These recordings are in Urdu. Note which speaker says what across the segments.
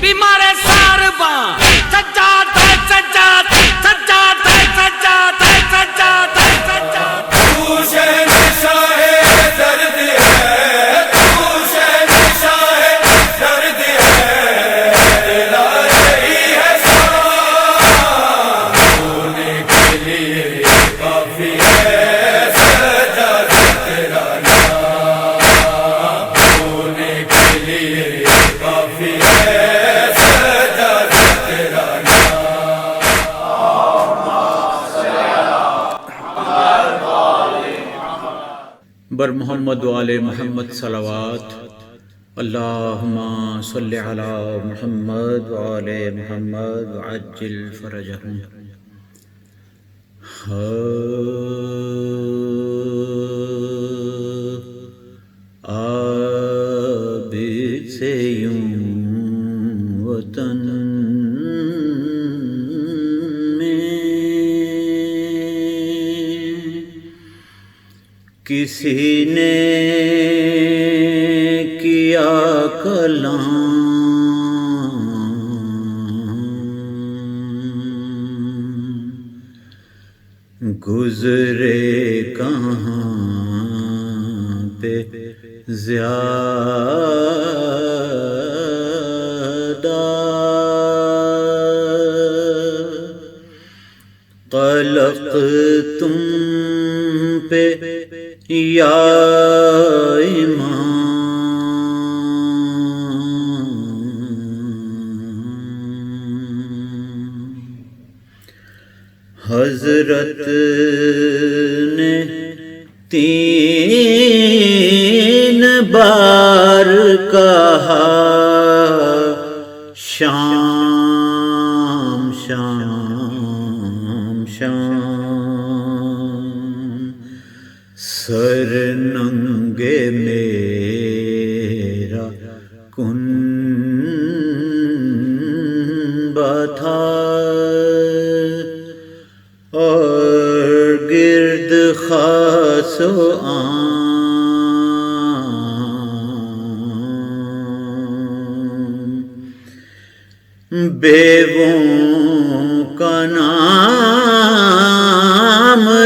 Speaker 1: بیمار سارباں سجاد ہے سجاد سجاد ہے سجاد ہے سجاد ہے سجاد
Speaker 2: بر محمد و آل محمد صلوات اللہم صلی علی محمد و آل محمد وعجل فرجہم عابد سے یوں وطن کسی نے کیا کلام گزرے کہاں پہ زیادہ قلق تم پہ یا امام حضرت نے 3 بار کہا شام شام شام سر ننگے میرا کنبہ تھا اور گرد خاص و عام بیووں کا نام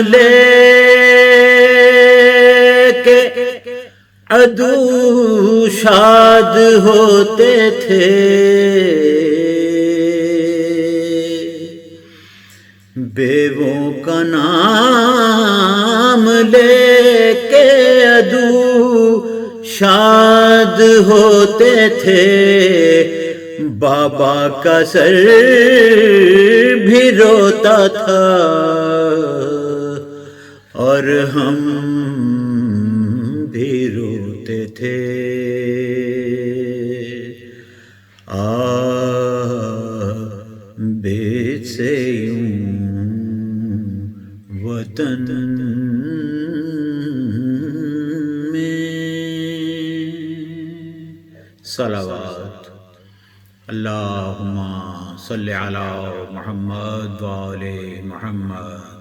Speaker 2: لے عدو شاد ہوتے تھے بیووں کا نام لے کے عدو شاد ہوتے تھے بابا کا سر بھی روتا تھا اور ہم بھی روتے تھے عابد سے یوں وطن میں صلوات اللہم صلی علی محمد و آل محمد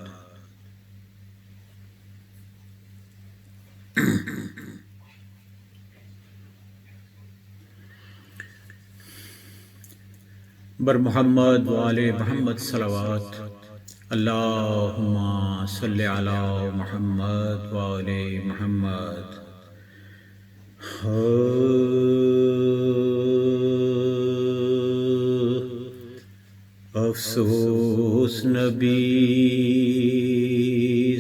Speaker 2: بر محمد و آل محمد صلوات اللہم صلی علی محمد و آل محمد افسوس نبی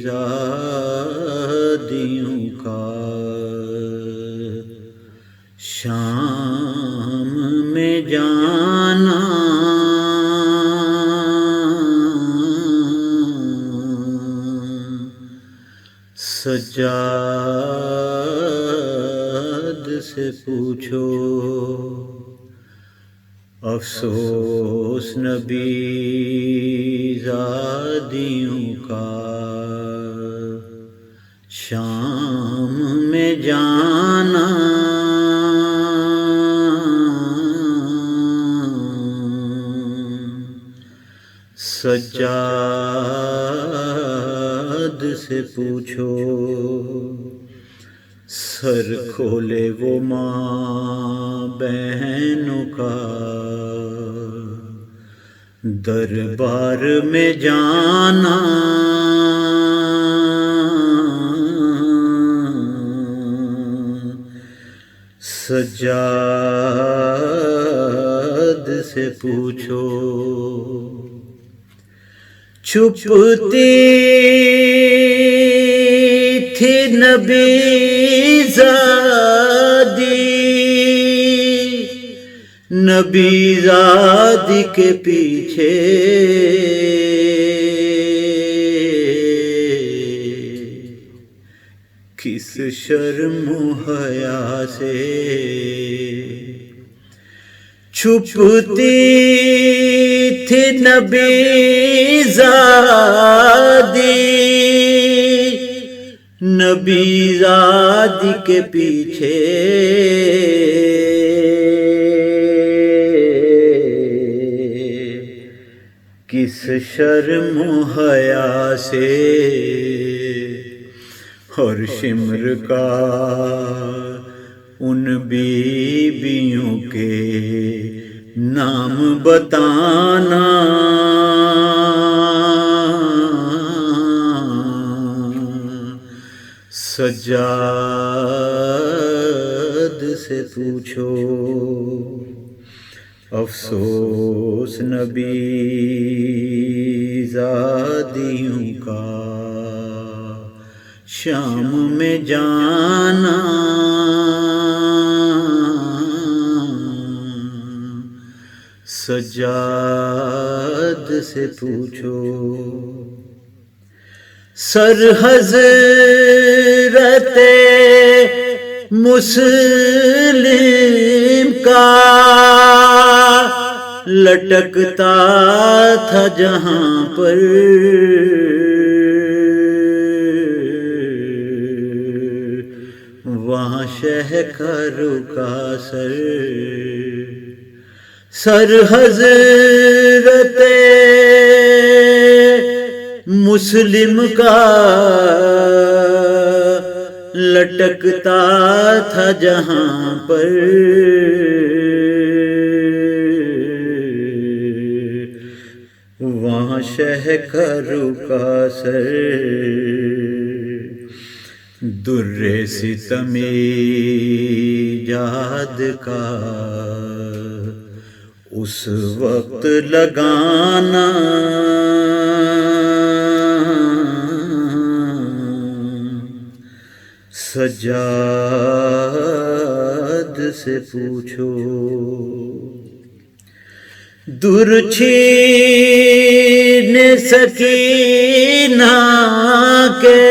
Speaker 2: زادیوں کا شام میں جانا سجاد سے پوچھو افسوس نبی زادیوں کا شام میں جانا سجاد سے پوچھو سر کھولے وہ ماں بہنوں کا دربار میں جانا سجاد سے پوچھو، چھپتی تھی نبی زادی، نبی زادی کے پیچھے کس شرم و حیا سے چھپتی تھی نبی زادی، نبی زادی کے پیچھے کس شرم و حیا سے، اور شمر کا ان بیویوں کے نام بتانا سجاد سے پوچھو۔ افسوس نبی زادیوں کا شام میں جانا، سجاد سے پوچھو۔ سر حضرت مسلم کا لٹکتا تھا جہاں پر، وہاں شہ کا رکا سر، سر حضرت مسلم کا لٹکتا تھا جہاں پر، وہاں شہ کا رکا سر، در ستم ایجاد کا اس وقت لگانا سجاد سے پوچھو۔ در چھین سکینہ کے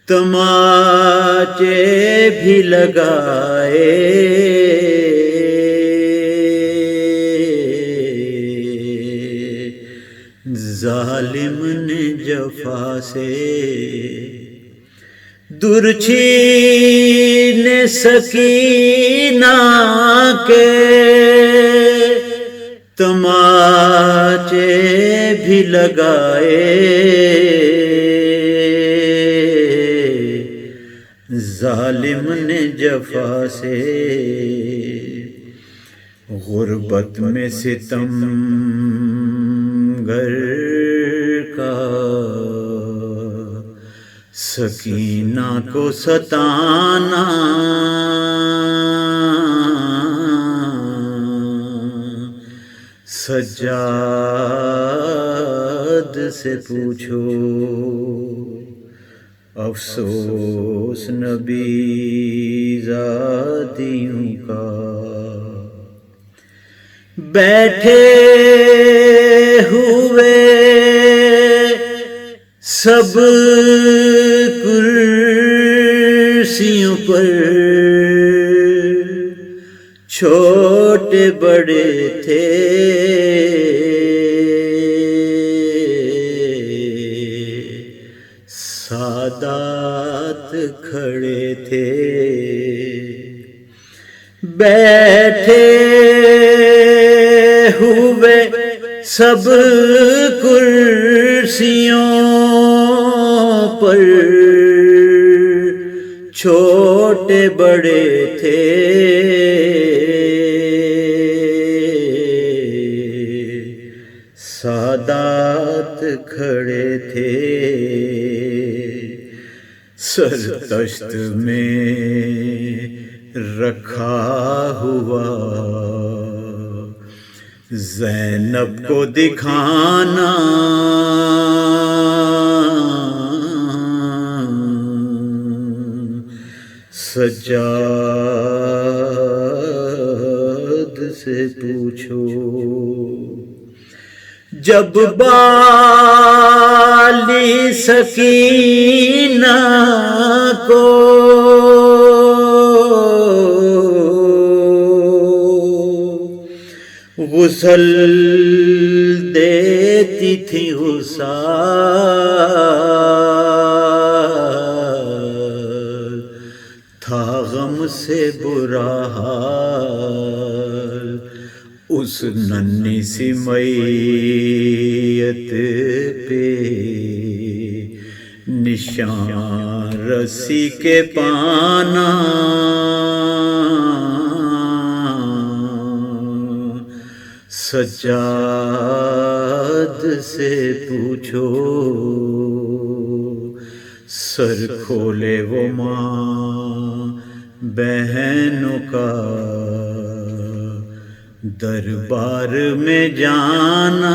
Speaker 2: تماچے بھی لگائے، ظالم نے جفا سے، در چھین سکینہ کے تماچے بھی لگائے، ظالم نے جفا سے، غربت میں ستم گر کا سکینہ کو ستانا سجاد سے پوچھو۔ افسوس نبی زادیوں کا بیٹھے ہوئے سب کرسیوں پر، چھوٹے بڑے تھے سادات کھڑے تھے، بیٹھے ہوئے سب کرسیوں پر، چھوٹے بڑے تھے کھڑے تھے سر تشت میں رکھا ہوا زینب کو دکھانا سجاد سے پوچھو جب بالی سکینہ کو غسل دیتی تھی غسال تھا غم سے برا حال اس ننھی سی میت پہ نشان رسی کے پانا سجاد سے پوچھو سر کھولے وہ ماں بہنوں کا دربار میں جانا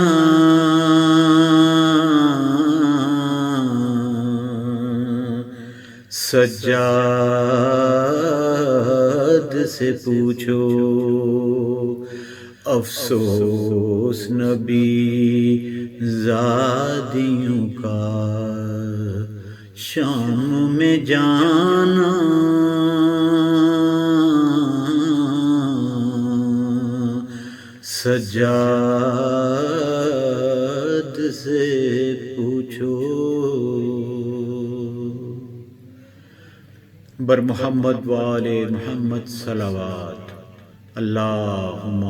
Speaker 2: سجاد سے پوچھو افسوس نبی زادیوں کا شام میں جانا سجاد سے پوچھو بر محمد وآل محمد صلوات اللہم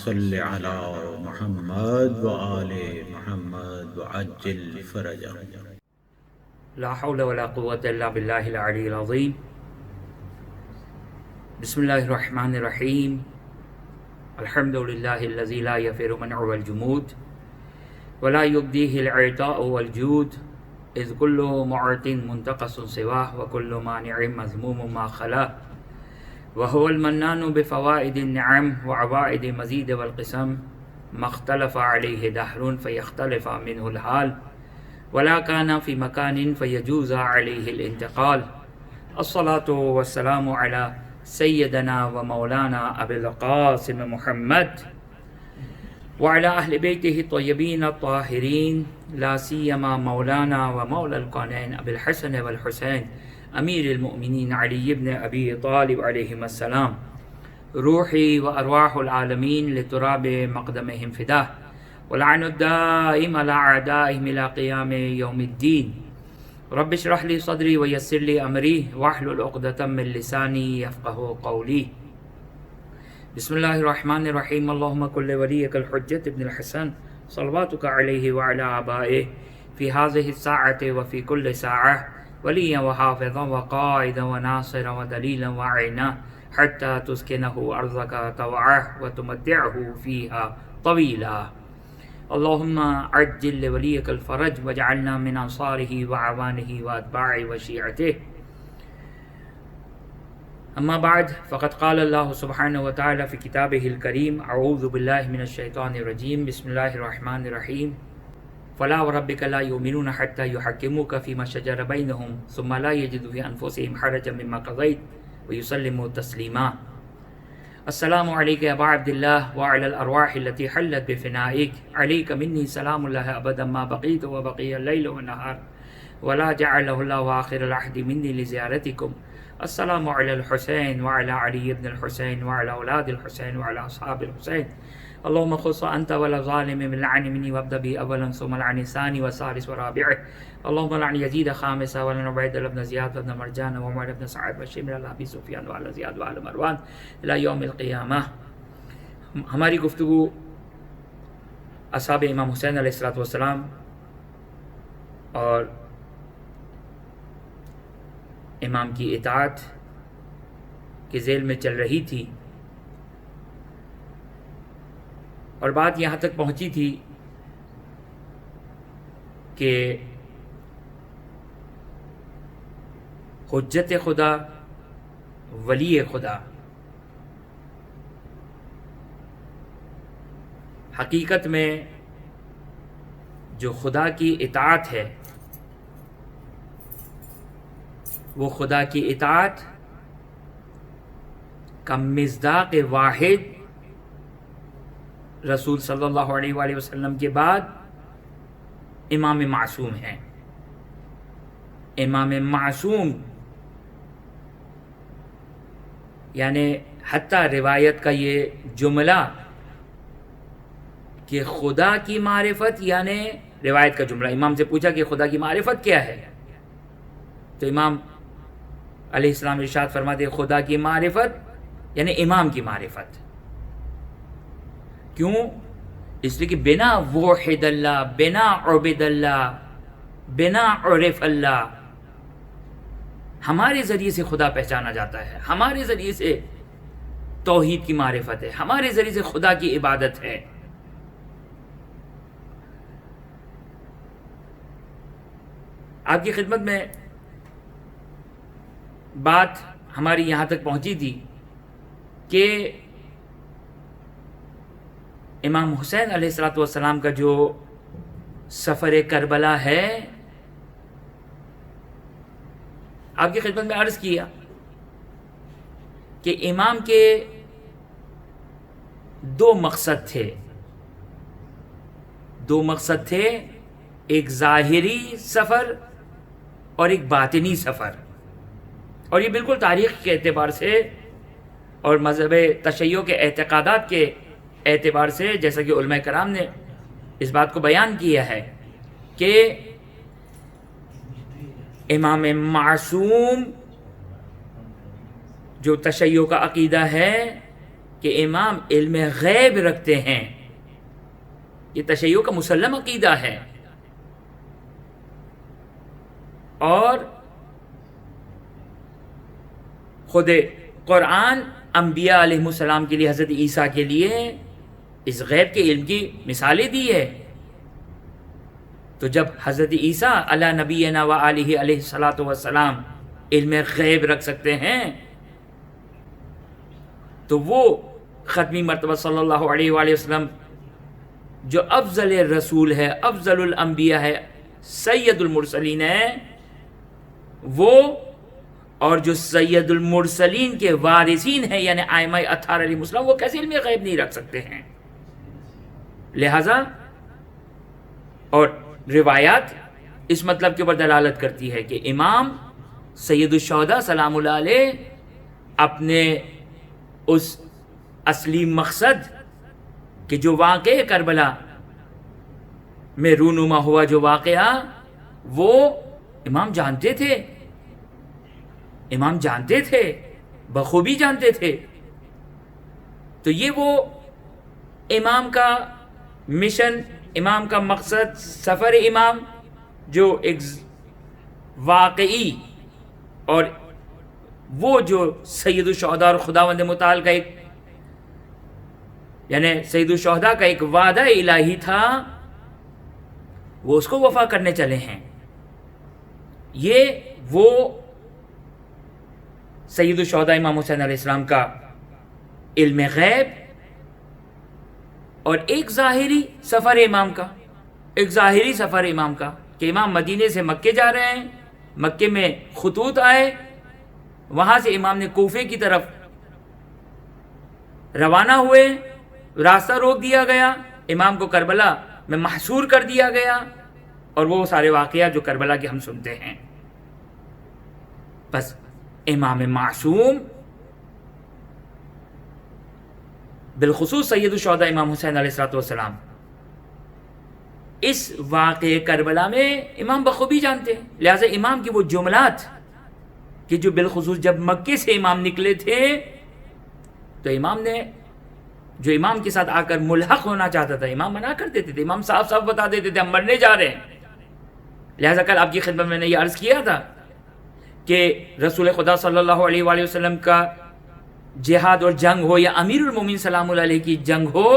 Speaker 2: صل علی محمد وآل محمد وعجل فرجہ
Speaker 3: لا حول ولا قوة الا باللہ العلی العظیم بسم اللہ الرحمن الرحیم الحمد للہ الذی لا یفر منع والجمود ولا یبدیہ العطاء والجود اذ کل معط منتقص سواہ وکل مانع مذموم ما خلا وهو المنان بفوائد النعم وعوائد مزید والقسم ما اختلف علیہ دہر فیختلف منہ الحال ولا كان في مكان فيجوز عليه الانتقال الصلاة والسلام على سيدنا ومولانا أبي القاسم محمد وعلى أهل بيته الطيبين الطاهرين لا سيما مولانا ومولى القونين أبي الحسن والحسين أمير المؤمنين علي بن أبي طالب عليهم السلام روحي وأرواح العالمين لتراب مقدمهم فداه ولعن الدائم على أعدائهم إلى قيام يوم الدين رب اشرح لي صدري ويسر لي أمري واحلل عقدة من لساني يفقهوا قولي بسم الله الرحمن الرحيم اللهم كن لوليك الحجة ابن الحسن صلواتك عليه وعلى آبائه في هذه الساعة وفي كل ساعة وليا وحافظا وقائدا وناصرا ودليلا وعينا حتى تسكنه أرضك طوعا وتمتعه فيها طويلا اللهم عجل لوليك الفرج واجعلنا من أنصاره وعوانه وأتباعه وشيعته أما بعد فقد قال الله سبحانه وتعالى في كتابه الكريم أعوذ بالله من الشيطان الرجيم بسم الله الرحمن الرحيم فلا وربك لا يؤمنون حتى يحكموك فيما شجر بينهم ثم لا يجدوا في أنفسهم حرجا مما قضيت ويسلموا تسليما السلام عليك يا أبا عبد الله وعلى الأرواح التي حلت بفنائك عليك مني سلام الله أبدا ما بقيت وبقي الليل والنهار ولا جعله الله آخر العهد مني لزيارتكم السلام على الحسين وعلى علي بن الحسين وعلى أولاد الحسين وعلى أصحاب الحسين اللهم خص أنت ولا ظالم من لعن مني وابدأ به أولا ثم لعن ثاني وثالث ورابعه اللهم لعن يزيد خامسا ولعن عبيد بن زياد بن مرجان وعمر بن سعد وشمر على أبي سفيان وعلى زياد وعلى مروان إلى يوم القيامة. ہماری گفتگو اصحاب امام حسین علیہ السلام اور امام کی اطاعت کے ذیل میں چل رہی تھی اور بات یہاں تک پہنچی تھی کہ حجت خدا، ولی خدا، حقیقت میں جو خدا کی اطاعت ہے وہ خدا کی اطاعت کا مصداق واحد رسول صلی اللہ علیہ وآلہ وسلم کے بعد امام معصوم ہیں۔ امام معصوم یعنی حتیٰ روایت کا یہ جملہ کہ خدا کی معرفت، یعنی روایت کا جملہ، امام سے پوچھا کہ خدا کی معرفت کیا ہے، تو امام علیہ السلام ارشاد فرماتے خدا کی معرفت یعنی امام کی معرفت۔ کیوں؟ اس لیے کہ بنا وحد اللہ، بنا عبد اللہ، بنا عرف اللہ، ہمارے ذریعے سے خدا پہچانا جاتا ہے، ہمارے ذریعے سے توحید کی معرفت ہے، ہمارے ذریعے سے خدا کی عبادت ہے۔ آپ کی خدمت میں بات ہماری یہاں تک پہنچی تھی کہ امام حسین علیہ السلام کا جو سفر کربلا ہے، آپ کی خدمت میں عرض کیا کہ امام کے دو مقصد تھے، ایک ظاہری سفر اور ایک باطنی سفر، اور یہ بالکل تاریخ کے اعتبار سے اور مذہب تشیع کے اعتقادات کے اعتبار سے، جیسا کہ علماء کرام نے اس بات کو بیان کیا ہے کہ امام معصوم جو تشیع کا عقیدہ ہے کہ امام علم غیب رکھتے ہیں، یہ تشیع کا مسلم عقیدہ ہے، اور خود قرآن انبیاء علیہ السلام کے لیے، حضرت عیسیٰ کے لیے اس غیب کے علم کی مثالیں دی ہے۔ تو جب حضرت عیسیٰ علی نبینا و آلہ علیہ الصلوۃ والسلام علم غیب رکھ سکتے ہیں، تو وہ ختمی مرتبہ صلی اللہ علیہ وآلہ وسلم جو افضل رسول ہے، افضل الانبیاء ہے، سید المرسلین ہے، وہ اور جو سید المرسلین کے وارثین ہیں یعنی ائمہ اطہار علیہ السلام، وہ کیسے علم غیب نہیں رکھ سکتے ہیں؟ لہذا اور روایات اس مطلب کے اوپر دلالت کرتی ہے کہ امام سید الشہداء سلام اللہ علیہ اپنے اس اصلی مقصد کہ جو واقعہ کربلا میں رونما ہوا جو واقعہ، وہ امام جانتے تھے، بخوبی جانتے تھے۔ تو یہ وہ امام کا مشن، امام کا مقصد، سفر امام جو ایک واقعی، اور وہ جو سید الشہداء اور خداوند متعال کا ایک یعنی سید الشہداء کا ایک وعدہ الہی تھا، وہ اس کو وفا کرنے چلے ہیں۔ یہ وہ سید الشہداء امام حسین علیہ السلام کا علم غیب، اور ایک ظاہری سفر امام کا کہ امام مدینے سے مکے جا رہے ہیں، مکے میں خطوط آئے، وہاں سے امام نے کوفے کی طرف روانہ ہوئے، راستہ روک دیا گیا، امام کو کربلا میں محصور کر دیا گیا، اور وہ سارے واقعات جو کربلا کے ہم سنتے ہیں۔ بس امام معصوم بالخصوص سید الشہداء امام حسین علیہ السلام اس واقعے کربلا میں امام بخوبی جانتے ہیں۔ لہٰذا امام کی وہ جملات کہ جو بالخصوص جب مکے سے امام نکلے تھے، تو امام نے جو امام کے ساتھ آ کر ملحق ہونا چاہتا تھا، امام منع کر دیتے تھے، امام صاف صاف بتا دیتے تھے ہم مرنے جا رہے ہیں۔ لہٰذا کل آپ کی خدمت میں نے یہ عرض کیا تھا کہ رسول خدا صلی اللہ علیہ وآلہ وسلم کا جہاد اور جنگ ہو یا امیر المومنین سلام اللہ علیہ کی جنگ ہو،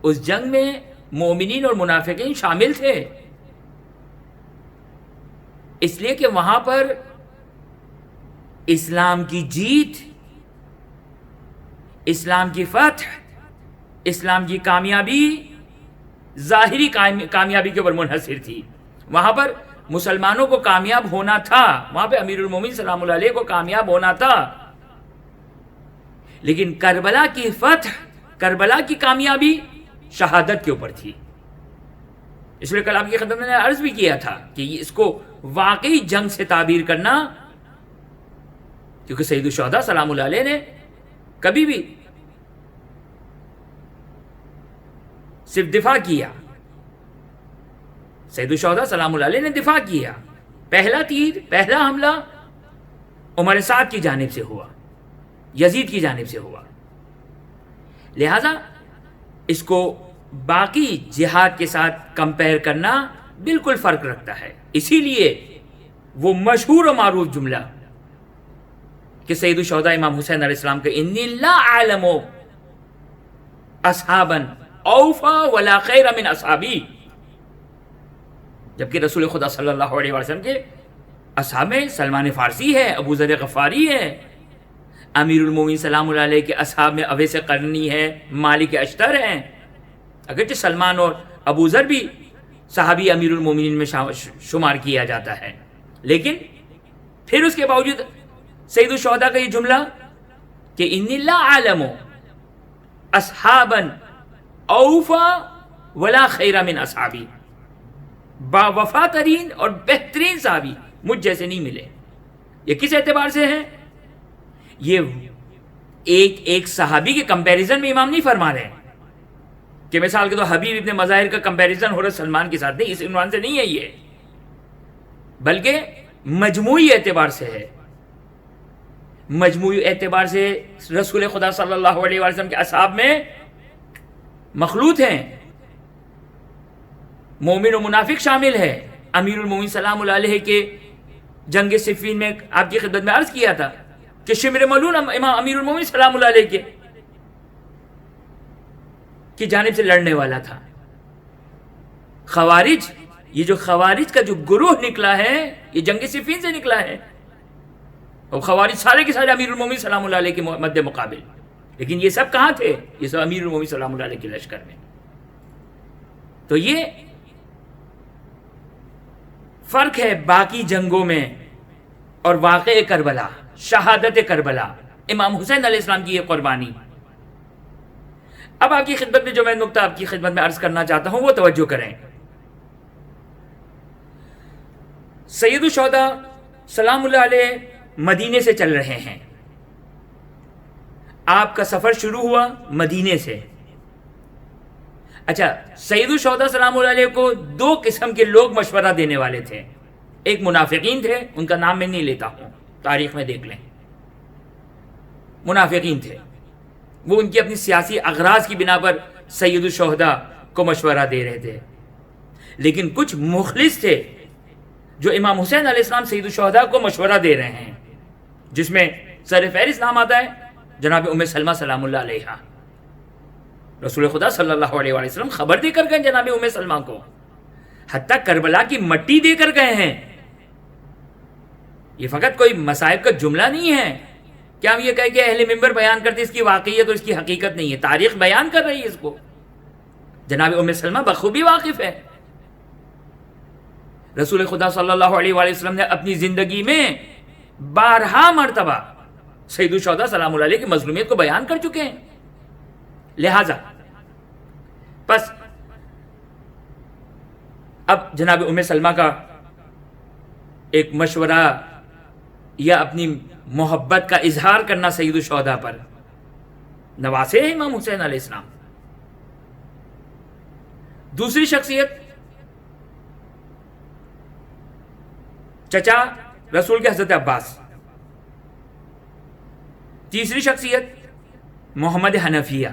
Speaker 3: اس جنگ میں مومنین اور منافقین شامل تھے، اس لیے کہ وہاں پر اسلام کی جیت، اسلام کی فتح، اسلام کی کامیابی ظاہری کامیابی کے اوپر منحصر تھی. وہاں پر مسلمانوں کو کامیاب ہونا تھا، وہاں پہ امیر المومنین سلام اللہ علیہ کو کامیاب ہونا تھا. لیکن کربلا کی فتح، کربلا کی کامیابی شہادت کے اوپر تھی. اس لیے کل آپ کی خدمت میں نے عرض بھی کیا تھا کہ اس کو واقعی جنگ سے تعبیر کرنا، کیونکہ سید الشہداء سلام اللہ علیہ نے کبھی بھی صرف دفاع کیا. سید الشہداء سلام اللہ علیہ نے دفاع کیا. پہلا تیر، پہلا حملہ عمر سعد کی جانب سے ہوا، یزید کی جانب سے ہوا. لہذا اس کو باقی جہاد کے ساتھ کمپیئر کرنا بالکل فرق رکھتا ہے. اسی لیے وہ مشہور و معروف جملہ کہ سید الشہداء امام حسین علیہ السلام کے انی لا اعلم اصحابا اوفا ولا خیر من اصحابی، جبکہ رسول خدا صلی اللہ علیہ وسلم کے اصحاب میں سلمان فارسی ہے، ابو ذر غفاری ہے، امیر المومنین سلام اللہ علیہ کے اصحاب میں اویس قرنی ہے، مالک اشتر ہیں. اگرچہ سلمان اور ابو ذر بھی صحابی امیر المومنین میں شمار کیا جاتا ہے، لیکن پھر اس کے باوجود سید الشہداء کا یہ جملہ کہ انی لا اعلم اصحابا اوفا ولا خیر من اصحابی، با وفا ترین اور بہترین صحابی مجھ جیسے نہیں ملے. یہ کس اعتبار سے ہے؟ یہ ایک صحابی کے کمپیریزن میں امام نہیں فرما رہے ہیں کہ مثال کے تو حبیب ابن مظاہر کا کمپیریزن ہو رہا سلمان کے ساتھ، نہیں، اس عنوان سے نہیں ہے یہ، بلکہ مجموعی اعتبار سے ہے. مجموعی اعتبار سے رسول خدا صلی اللہ علیہ وسلم کے اصحاب میں مخلوط ہیں، مومن و منافق شامل ہے. امیر المومنین سلام اللہ علیہ کے جنگ صفین میں آپ کی خدمت میں عرض کیا تھا کہ شمر ملون امام امیر المومنین سلام اللہ علیہ کی جانب سے لڑنے والا تھا. خوارج، یہ جو خوارج کا جو گروہ نکلا ہے یہ جنگ صفین سے نکلا ہے، اور خوارج سارے کے سارے امیر المومنین سلام اللہ علیہ کے مد مقابل. لیکن یہ سب کہاں تھے؟ یہ سب امیر المومنین سلام اللہ علیہ کے لشکر میں. تو یہ فرق ہے باقی جنگوں میں اور واقع کربلا، شہادت کربلا، امام حسین علیہ السلام کی یہ قربانی. اب آپ کی خدمت میں جو میں نقطہ آپ کی خدمت میں عرض کرنا چاہتا ہوں وہ توجہ کریں. سید الشہداء سلام اللہ علیہ مدینے سے چل رہے ہیں. آپ کا سفر شروع ہوا مدینے سے. اچھا، سید الشہداء سلام اللہ علیہ کو دو قسم کے لوگ مشورہ دینے والے تھے. ایک منافقین تھے، ان کا نام میں نہیں لیتا ہوں، تاریخ میں دیکھ لیں. منافقین تھے، وہ ان کی اپنی سیاسی اغراض کی بنا پر سید الشہداء کو مشورہ دے رہے تھے. لیکن کچھ مخلص تھے جو امام حسین علیہ السلام سید الشہداء کو مشورہ دے رہے ہیں، جس میں سر فہرست نام آتا ہے جناب ام سلمہ سلام اللہ علیہا. رسول خدا صلی اللہ علیہ وسلم خبر دے کر گئے جناب ام سلمہ کو، حتیٰ کربلا کی مٹی دے کر گئے ہیں. یہ فقط کوئی مصائب کا جملہ نہیں ہے کہ ہم یہ کہیں کہ اہل منبر بیان کرتے، اس کی واقعیت اور اس کی حقیقت نہیں ہے، تاریخ بیان کر رہی ہے اس کو. جناب ام سلمہ بخوبی واقف ہے. رسول خدا صلی اللہ علیہ وسلم نے اپنی زندگی میں 12 مرتبہ سید الشہداء سلام اللہ علیہ کی مظلومیت کو بیان کر چکے ہیں. لہذا پس اب جناب ام سلمہ کا ایک مشورہ یا اپنی محبت کا اظہار کرنا سید الشہداء پر، نواسے ہیں امام حسین علیہ السلام. دوسری شخصیت چچا رسول کے حضرت عباس. تیسری شخصیت محمد حنفیہ،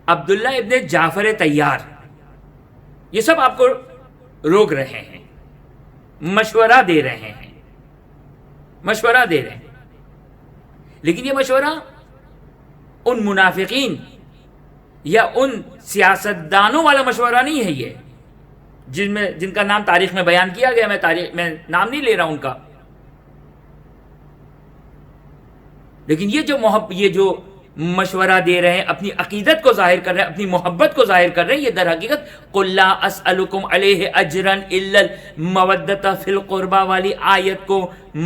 Speaker 3: عبداللہ ابن جعفر طیار. یہ سب آپ کو روک رہے ہیں، مشورہ دے رہے ہیں، مشورہ دے رہے ہیں. لیکن یہ مشورہ ان منافقین یا ان سیاستدانوں والا مشورہ نہیں ہے. یہ جن کا نام تاریخ میں بیان کیا گیا، میں نام نہیں لے رہا ان کا، لیکن یہ جو مشورہ دے رہے ہیں، اپنی عقیدت کو ظاہر کر رہے ہیں، اپنی محبت کو ظاہر کر رہے ہیں، یہ در حقیقت قُلْ لَا أَسْأَلُكُمْ عَلَيْهِ أَجْرًا إِلَّا الْمَوَدَّةَ فِي الْقُرْبَى والی آیت کو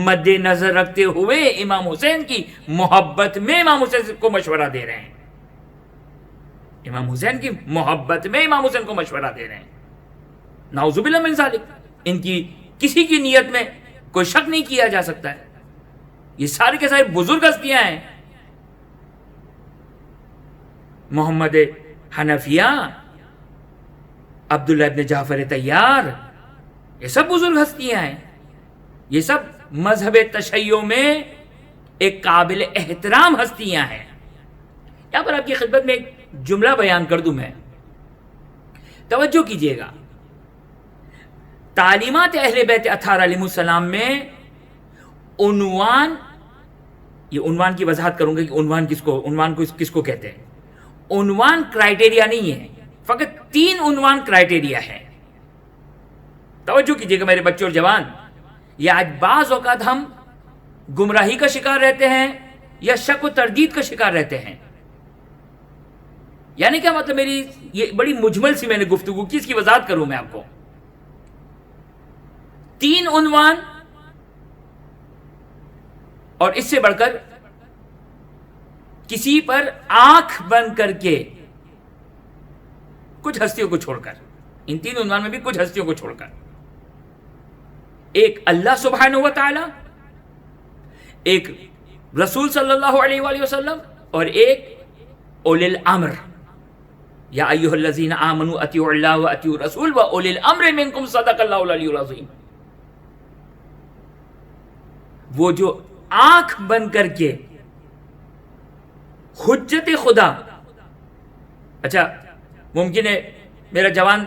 Speaker 3: مد نظر رکھتے ہوئے امام حسین کی محبت میں امام حسین کو مشورہ دے رہے ہیں، امام حسین کی محبت میں امام حسین کو مشورہ دے رہے ہیں۔ نعوذ باللہ من ذالک، ان کی کسی کی نیت میں کوئی شک نہیں کیا جا سکتا ہے، یہ سارے کے سارے بزرگ ہستیاں ہیں، محمد حنفیہ، عبداللہ ابن جعفر طیار، یہ سب بزرگ ہستیاں ہیں، یہ سب مذہب تشیع میں ایک قابل احترام ہستیاں ہیں۔ یہاں پر آپ کی خدمت میں ایک جملہ بیان کر دوں، میں توجہ کیجئے گا، تعلیمات اہل بیت اطہار علیہ السلام میں عنوان، یہ عنوان کی وضاحت کروں گا کہ عنوان کس کو کہتے ہیں۔ عنوان کرائیٹیریا نہیں ہے، فقط 3 عنوان کرائیٹیریا ہے۔ توجہ کیجئے گا میرے بچے اور جوان، یہ آج بعض اوقات ہم گمراہی کا شکار رہتے ہیں یا شک و تردید کا شکار رہتے ہیں۔ یعنی کیا مطلب، میری یہ بڑی مجمل سی میں نے گفتگو کی، اس کی وضاحت کروں میں آپ کو۔ 3 عنوان اور اس سے بڑھ کر کسی پر آنکھ بند کر کے، کچھ ہستیوں کو چھوڑ کر، ان 3 عنوان میں بھی کچھ ہستیوں کو چھوڑ کر، ایک اللہ سبحانہ و تعالی، ایک رسول صلی اللہ علیہ وآلہ وسلم، اور ایک اولی الامر، یا ایھا الذین آمنوا اطیعوا اللہ واطیعوا الرسول واولی الامر منکم صدق اللہ العلی العظیم۔ وہ جو آنکھ بند کر کے حجت خدا، اچھا ممکن ہے میرا جوان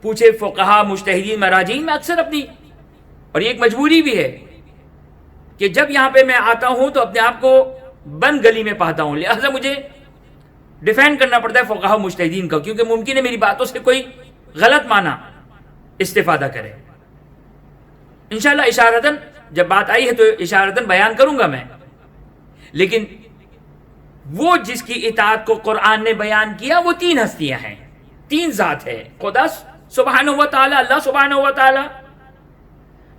Speaker 3: پوچھے فقہا مجتہدین مراجعین میں اکثر اپنی، اور یہ ایک مجبوری بھی ہے کہ جب یہاں پہ میں آتا ہوں تو اپنے آپ کو بند گلی میں پاتا ہوں، لہذا مجھے ڈیفینڈ کرنا پڑتا ہے فقہا مجتہدین کا، کیونکہ ممکن ہے میری باتوں سے کوئی غلط معنی استفادہ کرے۔ انشاءاللہ اشارتاً جب بات آئی ہے تو اشارتاً بیان کروں گا میں، لیکن وہ جس کی اطاعت کو قرآن نے بیان کیا وہ 3 ہستیاں ہیں، 3 ذات ہے، خدا سبحانہ و تعالی، اللہ سبحانہ و تعالی،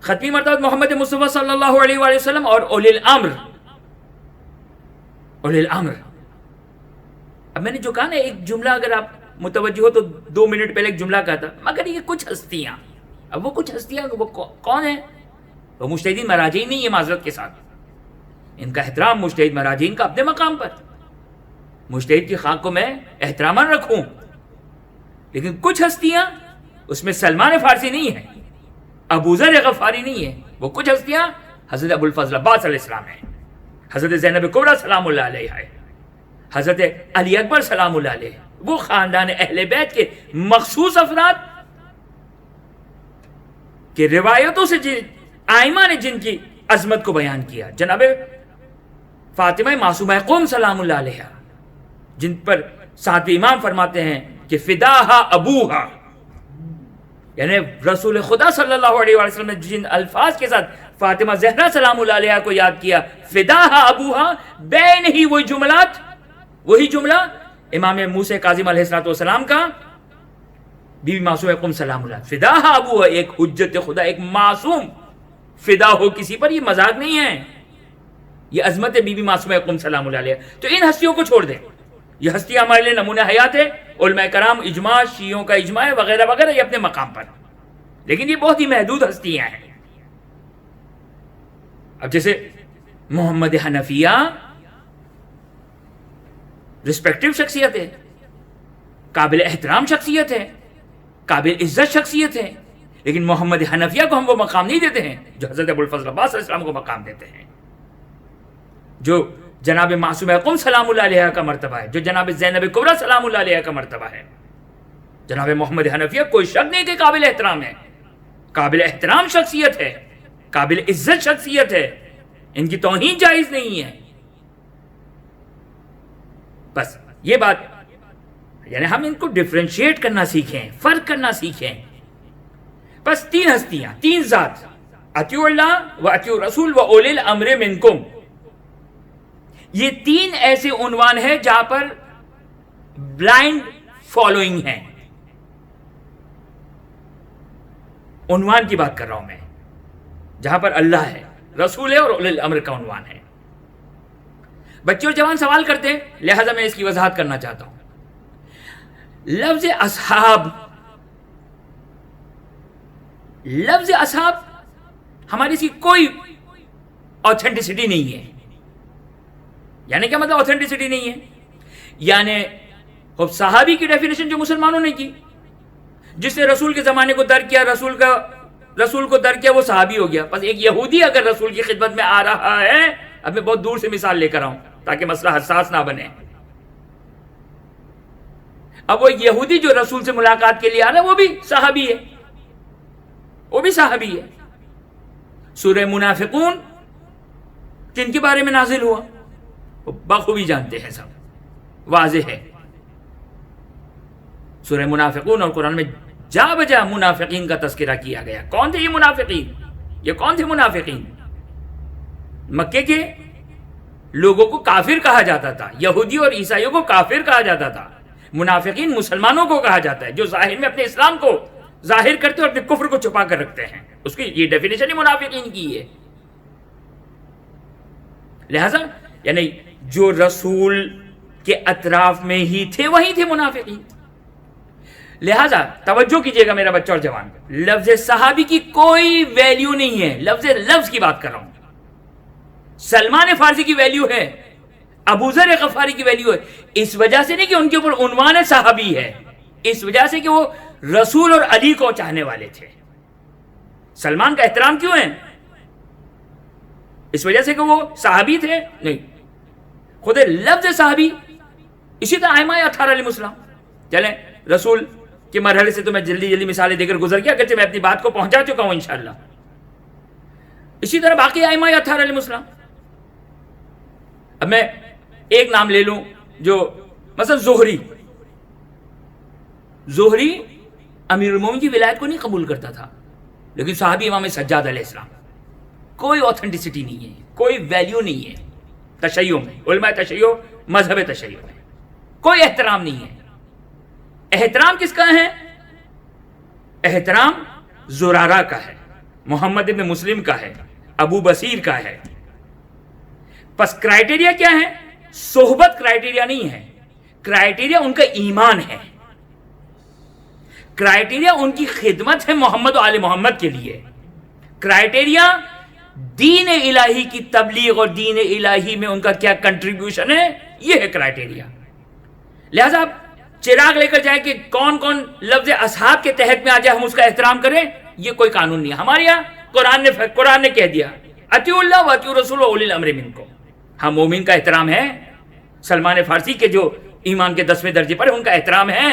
Speaker 3: ختمی مرتبہ محمد مصطفیٰ صلی اللہ علیہ وآلہ وسلم، اور اولی الامر۔ اولی الامر، اب میں نے جو کہا نا، ایک جملہ اگر آپ متوجہ ہو تو 2 منٹ پہلے ایک جملہ کہا تھا، مگر یہ کچھ ہستیاں، اب وہ کچھ ہستیاں وہ کون ہیں؟ وہ مجتہدین مراجعین نہیں ہے، معذرت کے ساتھ ان کا احترام مجتہد مراجعین کا اپنے مقام پر، مجتہد کی خاک کو میں احترام رکھوں، لیکن کچھ ہستیاں، اس میں سلمان فارسی نہیں ہے، ابو ذر غفاری نہیں ہے، وہ کچھ ہستیاں حضرت ابو الفضل عباس علیہ السلام ہیں، حضرت زینب کبریٰ سلام اللہ علیہ ہے، حضرت علی اکبر سلام اللہ علیہ، وہ خاندان اہل بیت کے مخصوص افراد کہ روایتوں سے آئمہ نے جن کی عظمت کو بیان کیا، جناب فاطمہ معصومہ قوم سلام اللہ علیہ، جن پر ساتھ امام فرماتے ہیں کہ فداہا ابوہا، یعنی رسول خدا صلی اللہ علیہ وسلم نے جن الفاظ کے ساتھ فاطمہ زہرا سلام اللہ علیہ کو یاد کیا، فداہا ابوہا، بین ہی وہی جملات، وہی جملہ امام موسیٰ کاظم علیہ السلام کا بی بی معصومہ قوم سلام اللہ، فداہا ابوہا، ایک حجت خدا، ایک معصوم فدا ہو کسی پر، یہ مذاق نہیں ہے، یہ عظمت ہے بی بی معصومہ قوم سلام اللہ علیہ۔ تو ان ہستیوں کو چھوڑ دیں، یہ ہستیاں ہمارے لیے نمونہ حیات ہے، علماء کرام اجماع، شیعوں کا اجماع ہے وغیرہ وغیرہ، یہ اپنے مقام پر، لیکن یہ بہت ہی محدود ہستیاں ہیں۔ اب جیسے محمد حنفیہ رسپیکٹیو شخصیت ہے، قابل احترام شخصیت ہے، قابل عزت شخصیت ہے، لیکن محمد حنفیہ کو ہم وہ مقام نہیں دیتے ہیں جو حضرت ابو الفضل عباس علیہ السلام کو مقام دیتے ہیں، جو جناب معصومہ قوم سلام اللہ علیہ کا مرتبہ ہے، جو جناب زینب کبریٰ سلام اللہ علیہ کا مرتبہ ہے۔ جناب محمد حنفیہ کوئی شک نہیں کہ قابل احترام ہے، قابل احترام شخصیت ہے، قابل عزت شخصیت ہے، ان کی توہین جائز نہیں ہے۔ بس یہ بات یعنی ہم ان کو ڈفرینشیٹ کرنا سیکھیں، فرق کرنا سیکھیں. بس 3 ہستیاں، 3 ذات، اطیعوا اللہ و اطیعوا الرسول و اولی الامر منکم. یہ 3 ایسے عنوان ہیں جہاں پر بلائنڈ فالوئنگ ہے. عنوان کی بات کر رہا ہوں میں، جہاں پر اللہ ہے، رسول ہے اور اولی الامر کا عنوان ہے. بچے اور جوان سوال کرتے ہیں، لہذا میں اس کی وضاحت کرنا چاہتا ہوں. لفظ اصحاب ہماری اس کی کوئی آتھینٹسٹی نہیں ہے. یعنی کیا مطلب آتھینٹسٹی نہیں ہے؟ یعنی خب صحابی کی ڈیفینیشن جو مسلمانوں نے کی، جس نے رسول کے زمانے کو درک کیا، رسول کو درک کیا، وہ صحابی ہو گیا. بس ایک یہودی اگر رسول کی خدمت میں آ رہا ہے، اب میں بہت دور سے مثال لے کر آؤں تاکہ مسئلہ حساس نہ بنے. اب وہ یہودی جو رسول سے ملاقات کے لیے آ رہا ہے وہ بھی صحابی ہے، وہ بھی صحابی ہے. سورہ منافقون کن کے بارے میں نازل ہوا؟ بخوبی جانتے ہیں، سب واضح ہے. سورہ منافقون اور قرآن میں جا بجا منافقین کا تذکرہ کیا گیا. کون تھے یہ منافقین؟ یہ کون تھے منافقین؟ مکے کے لوگوں کو کافر کہا جاتا تھا، یہودی اور عیسائیوں کو کافر کہا جاتا تھا. منافقین مسلمانوں کو کہا جاتا ہے جو ظاہر میں اپنے اسلام کو ظاہر کرتے اور اپنے کفر کو چھپا کر رکھتے ہیں. اس کی یہ ڈیفینیشن ہی منافقین کی ہے. لہذا یعنی جو رسول کے اطراف میں ہی تھے وہی تھے منافقین. لہذا توجہ کیجئے گا میرا بچہ اور جوان، لفظ صحابی کی کوئی ویلیو نہیں ہے. لفظ کی بات کر رہا ہوں. سلمان فارسی کی ویلیو ہے، ابو ذر غفاری کی ویلیو ہے، اس وجہ سے نہیں کہ ان کے اوپر عنوان صحابی ہے، اس وجہ سے کہ وہ رسول اور علی کو چاہنے والے تھے. سلمان کا احترام کیوں ہے؟ اس وجہ سے کہ وہ صحابی تھے؟ نہیں، خود لفظ صحابی. اسی طرح ائمہ 18 علیہ السلام. چلیں رسول کے مرحلے سے تو میں جلدی مثالیں دے کر گزر گیا، اگرچہ میں اپنی بات کو پہنچا چکا ہوں انشاءاللہ. اسی طرح باقی ائمہ 18 علیہ السلام. اب میں ایک نام لے لوں، جو مثلا زہری امیر المومنین کی ولایت کو نہیں قبول کرتا تھا، لیکن صحابی امام سجاد علیہ السلام. کوئی آتھینٹسٹی نہیں ہے، کوئی ویلیو نہیں ہے تشیع میں، علماء تشیع، مذہب تشیع میں کوئی احترام نہیں ہے. احترام کس کا ہے؟ احترام زرارہ کا ہے، محمد ابن مسلم کا ہے، ابو بصیر کا ہے. پس کرائٹیریا کیا ہے؟ صحبت کرائٹیریا نہیں ہے، کرائٹیریا ان کا ایمان ہے، کرائٹیریا ان کی خدمت ہے محمد و آل محمد کے لیے. کرائٹیریا دین الہی کی تبلیغ اور دین الہی میں ان کا کیا کنٹریبیوشن ہے، یہ ہے کرائٹیریا. لہذا آپ چراغ لے کر جائیں کہ کون کون لفظ اصحاب کے تحت میں آ جائے ہم اس کا احترام کریں، یہ کوئی قانون نہیں ہے. ہمارے یہاں قرآن نے کہہ دیا اطیعوا اللہ و اطیعوا الرسول و اولی الامر منکم. ہاں مومن کا احترام ہے، سلمان فارسی کے جو ایمان کے 10ویں درجے پر ان کا احترام ہے،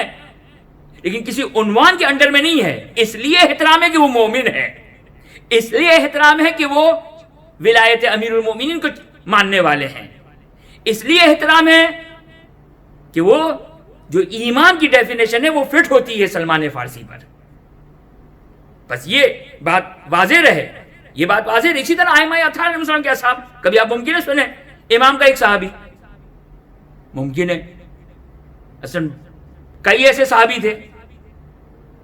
Speaker 3: لیکن کسی عنوان کے انڈر میں نہیں ہے. اس لیے احترام ہے کہ وہ مومن ہے، اس لیے احترام ہے کہ وہ ولایت امیر المومنین کو ماننے والے ہیں، اس لیے احترام ہے کہ وہ جو ایمان کی ڈیفینیشن ہے وہ فٹ ہوتی ہے سلمان فارسی پر. بس یہ بات واضح رہے، یہ بات واضح رہے. اسی طرح ائمہ 18 علیہ السلام کے اصحاب، کبھی آپ ممکن ہے سنیں امام کا ایک صحابی، ممکن ہے اصلا کئی ایسے صحابی تھے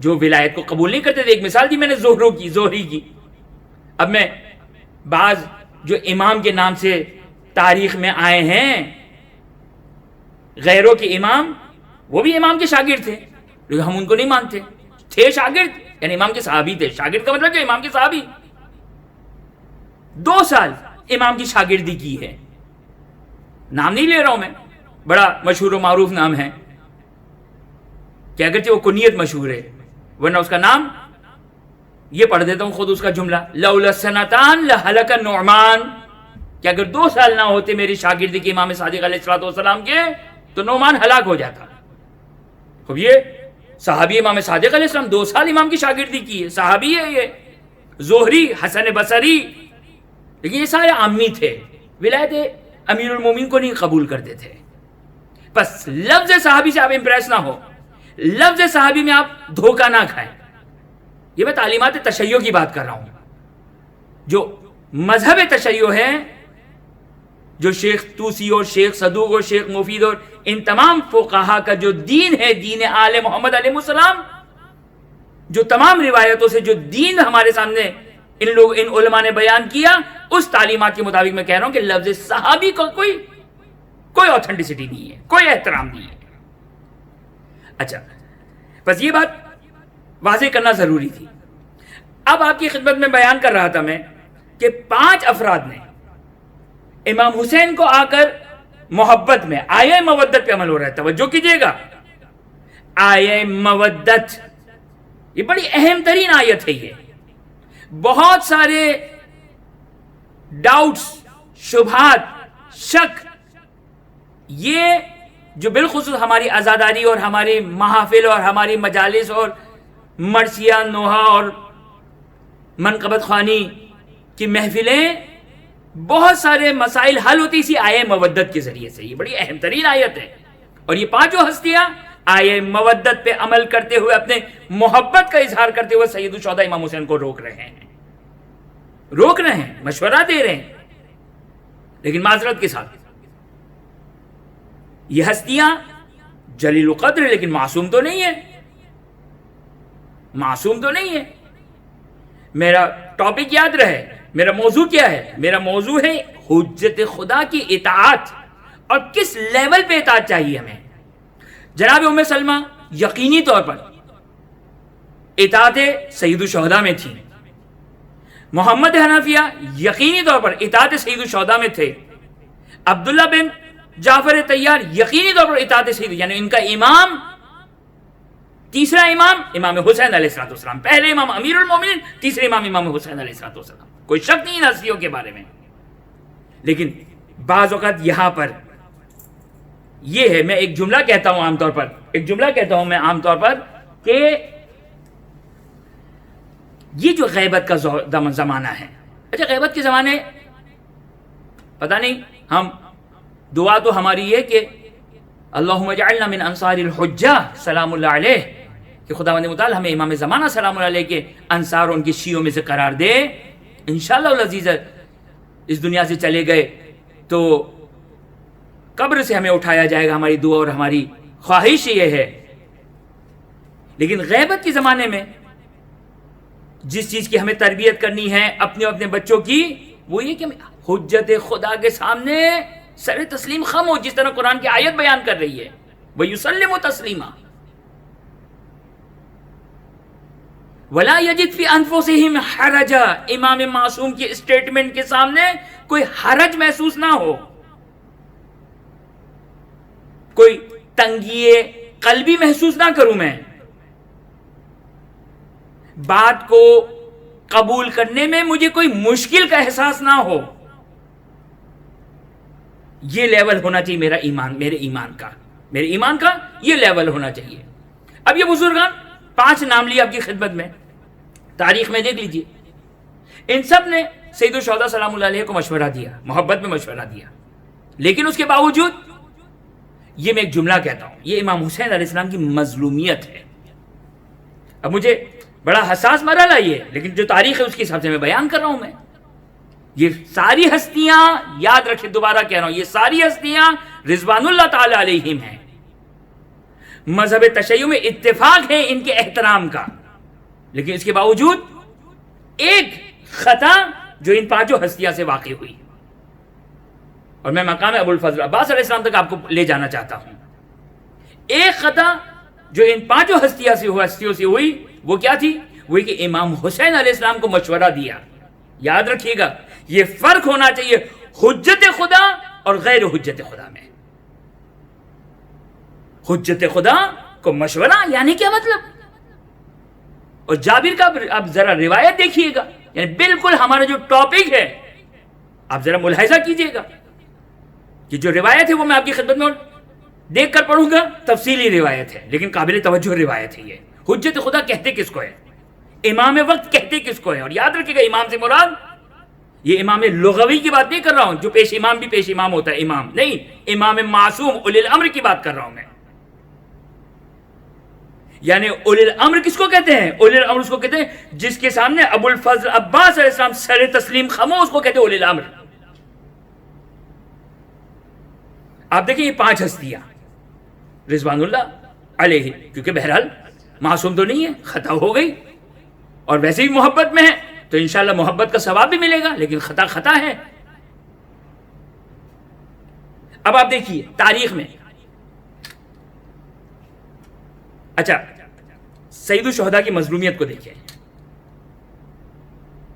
Speaker 3: جو ولایت کو قبول نہیں کرتے تھے. ایک مثال دی میں نے زہری کی. اب میں بعض جو امام کے نام سے تاریخ میں آئے ہیں، غیروں کے امام، وہ بھی امام کے شاگرد تھے لیکن ہم ان کو نہیں مانتے. تھے شاگرد، یعنی امام کے صحابی تھے. شاگرد کا مطلب کہ امام کے صحابی. 2 سال امام کی شاگردی کی ہے. نام نہیں لے رہا ہوں میں، بڑا مشہور و معروف نام ہے کہ اگرچہ وہ کنیت مشہور ہے، ورنہ اس کا نام یہ پڑھ دیتا ہوں خود اس کا جملہ، لولا السنتان لہلک النعمان، کہ اگر 2 سال نہ ہوتے میری شاگردی کے امام صادق علیہ السلام کے تو نعمان ہلاک ہو جاتا. خب یہ صحابی امام صادق علیہ السلام 2 سال امام کی شاگردی کی ہے، صحابی ہے. یہ زہری، حسن بصری، لیکن یہ سارے عامی تھے، ولایت امیر المومنین کو نہیں قبول کرتے تھے. بس لفظ صحابی سے آپ امپریس نہ ہو، لفظ صحابی میں آپ دھوکہ نہ کھائیں. یہ میں تعلیمات تشیع کی بات کر رہا ہوں. جو مذہب تشیع ہے، جو شیخ توسی اور شیخ صدوق اور شیخ مفید اور ان تمام فقہا کا جو دین ہے، دین آل محمد علیہ السلام، جو تمام روایتوں سے جو دین ہمارے سامنے ان علماء نے بیان کیا، اس تعلیمات کے مطابق میں کہہ رہا ہوں کہ لفظ صحابی کا کوئی آتھینٹسٹی نہیں ہے، کوئی احترام نہیں ہے. اچھا، بس یہ بات واضح کرنا ضروری تھی. اب آپ کی خدمت میں بیان کر رہا تھا میں کہ 5 افراد نے امام حسین کو آ کر محبت میں آیہ مودت پہ عمل ہو رہا ہے. توجہ کیجئے گا، آیہ مودت یہ بڑی اہم ترین آیت ہے. یہ بہت سارے ڈاؤٹس، شبہات، شک، یہ جو بالخصوص ہماری عزاداری اور ہماری محافل اور ہماری مجالس اور مرثیہ نوحہ اور منقبت خوانی کی محفلیں، بہت سارے مسائل حل ہوتی اسی آیہ مودت کے ذریعے سے. یہ بڑی اہم ترین آیت ہے، اور یہ 5 ہستیاں آیہ مودت پہ عمل کرتے ہوئے، اپنے محبت کا اظہار کرتے ہوئے سید الشہداء امام حسین کو روک رہے ہیں، مشورہ دے رہے ہیں، لیکن معذرت کے ساتھ. یہ ہستیاں جلیل القدر لیکن معصوم تو نہیں ہے. میرا ٹاپک یاد رہے، میرا موضوع کیا ہے؟ میرا موضوع ہے حجت خدا کی اطاعت، اور کس لیول پہ اطاعت چاہیے ہمیں. جناب ام سلمہ یقینی طور پر اطاعت سید الشہداء میں تھی. محمد حنفیہ یقینی طور پر اطاعت سید الشہداء میں تھے. عبداللہ بن جعفر طیار یقینی طور پر اطاعت سید، یعنی ان کا امام، تیسرا امام امام حسین علیہ السلام، پہلے امام امیر المومنین، تیسرے امام امام حسین علیہ السلام. کوئی شک نہیں ہستیوں کے بارے میں. لیکن بعض اوقات یہاں پر یہ ہے، میں ایک جملہ کہتا ہوں عام طور پر کہ یہ جو غیبت کا زمانہ ہے. اچھا، غیبت کے زمانے پتہ نہیں، ہم دعا تو ہماری ہے کہ اللہم اجعلنا من انصار الحجہ سلام اللہ علیہ، کہ خداوند متعال ہمیں امام زمانہ سلام اللہ علیہ کے انصار اور ان کی شیعوں میں سے قرار دے. انشاءاللہ العزیز اس دنیا سے چلے گئے تو قبر سے ہمیں اٹھایا جائے گا، ہماری دعا اور ہماری خواہش یہ ہے. لیکن غیبت کے زمانے میں جس چیز کی ہمیں تربیت کرنی ہے اپنے بچوں کی، وہ یہ کہ حجت خدا کے سامنے سر تسلیم خم ہو، جس طرح قرآن کی آیت بیان کر رہی ہے، وَيُسَلِّمُ تَسْلِيمًا. وَلَا يَجِدْ فِي أَنفُسِهِمْ حَرَجًا، امام معصوم کی اسٹیٹمنٹ کے سامنے کوئی حرج محسوس نہ ہو، کوئی تنگی قلبی محسوس نہ کروں، میں بات کو قبول کرنے میں مجھے کوئی مشکل کا احساس نہ ہو. یہ لیول ہونا چاہیے میرے ایمان کا یہ لیول ہونا چاہیے. اب یہ بزرگان 5 نام لیے آپ کی خدمت میں، تاریخ میں دیکھ لیجئے، ان سب نے سید الشہداء سلام اللہ علیہ کو مشورہ دیا، محبت میں مشورہ دیا. لیکن اس کے باوجود یہ میں ایک جملہ کہتا ہوں، یہ امام حسین علیہ السلام کی مظلومیت ہے. اب مجھے بڑا حساس مرحلہ یہ ہے، لیکن جو تاریخ ہے اس کے حساب سے میں بیان کر رہا ہوں. میں یہ ساری ہستیاں یاد رکھے، دوبارہ کہہ رہا ہوں، یہ ساری ہستیاں رضوان اللہ تعالی علیہم ہیں. مذہب تشیع میں اتفاق ہے ان کے احترام کا، لیکن اس کے باوجود ایک خطا جو ان 5 ہستیاں سے واقع ہوئی، اور میں مقام ابو الفضل عباس علیہ السلام تک آپ کو لے جانا چاہتا ہوں. ایک خطا جو ان 5 ہستیوں سے ہوئی، وہ کیا تھی؟ وہ کہ امام حسین علیہ السلام کو مشورہ دیا. یاد رکھیے گا، یہ فرق ہونا چاہیے حجت خدا اور غیر حجت خدا میں. حجت خدا کو مشورہ یعنی کیا مطلب؟ اور جابر کا آپ ذرا روایت دیکھیے گا، یعنی بالکل ہمارا جو ٹاپک ہے آپ ذرا ملاحظہ کیجئے گا کہ جو روایت ہے وہ میں آپ کی خدمت میں دیکھ کر پڑھوں گا. تفصیلی روایت ہے لیکن قابل توجہ روایت ہے. یہ حجت خدا کہتے کس کو ہے؟ امام وقت کہتے کس کو ہے؟ اور یاد رکھیے گا، امام سے مراد یہ امام لغوی کی بات نہیں کر رہا ہوں جو پیش امام بھی پیش امام ہوتا ہے، امام نہیں، امام معصوم اولی الامر کی بات کر رہا ہوں میں. یعنی اولی الامر کس کو کہتے ہیں؟ اولی الامر اس کو کہتے ہیں جس کے سامنے ابو الفضل عباس علیہ السلام سر تسلیم خمو، اس کو کہتے ہیں اولی الامر. آپ دیکھیں یہ 5 ہستیاں رضوان اللہ علیہ، کیونکہ بہرحال معصوم تو نہیں ہے، خطا ہو گئی اور ویسے بھی محبت میں ہے تو انشاءاللہ محبت کا ثواب بھی ملے گا، لیکن خطا خطا ہے. اب آپ دیکھیے تاریخ میں، اچھا سید الشہداء کی مظلومیت کو دیکھیں.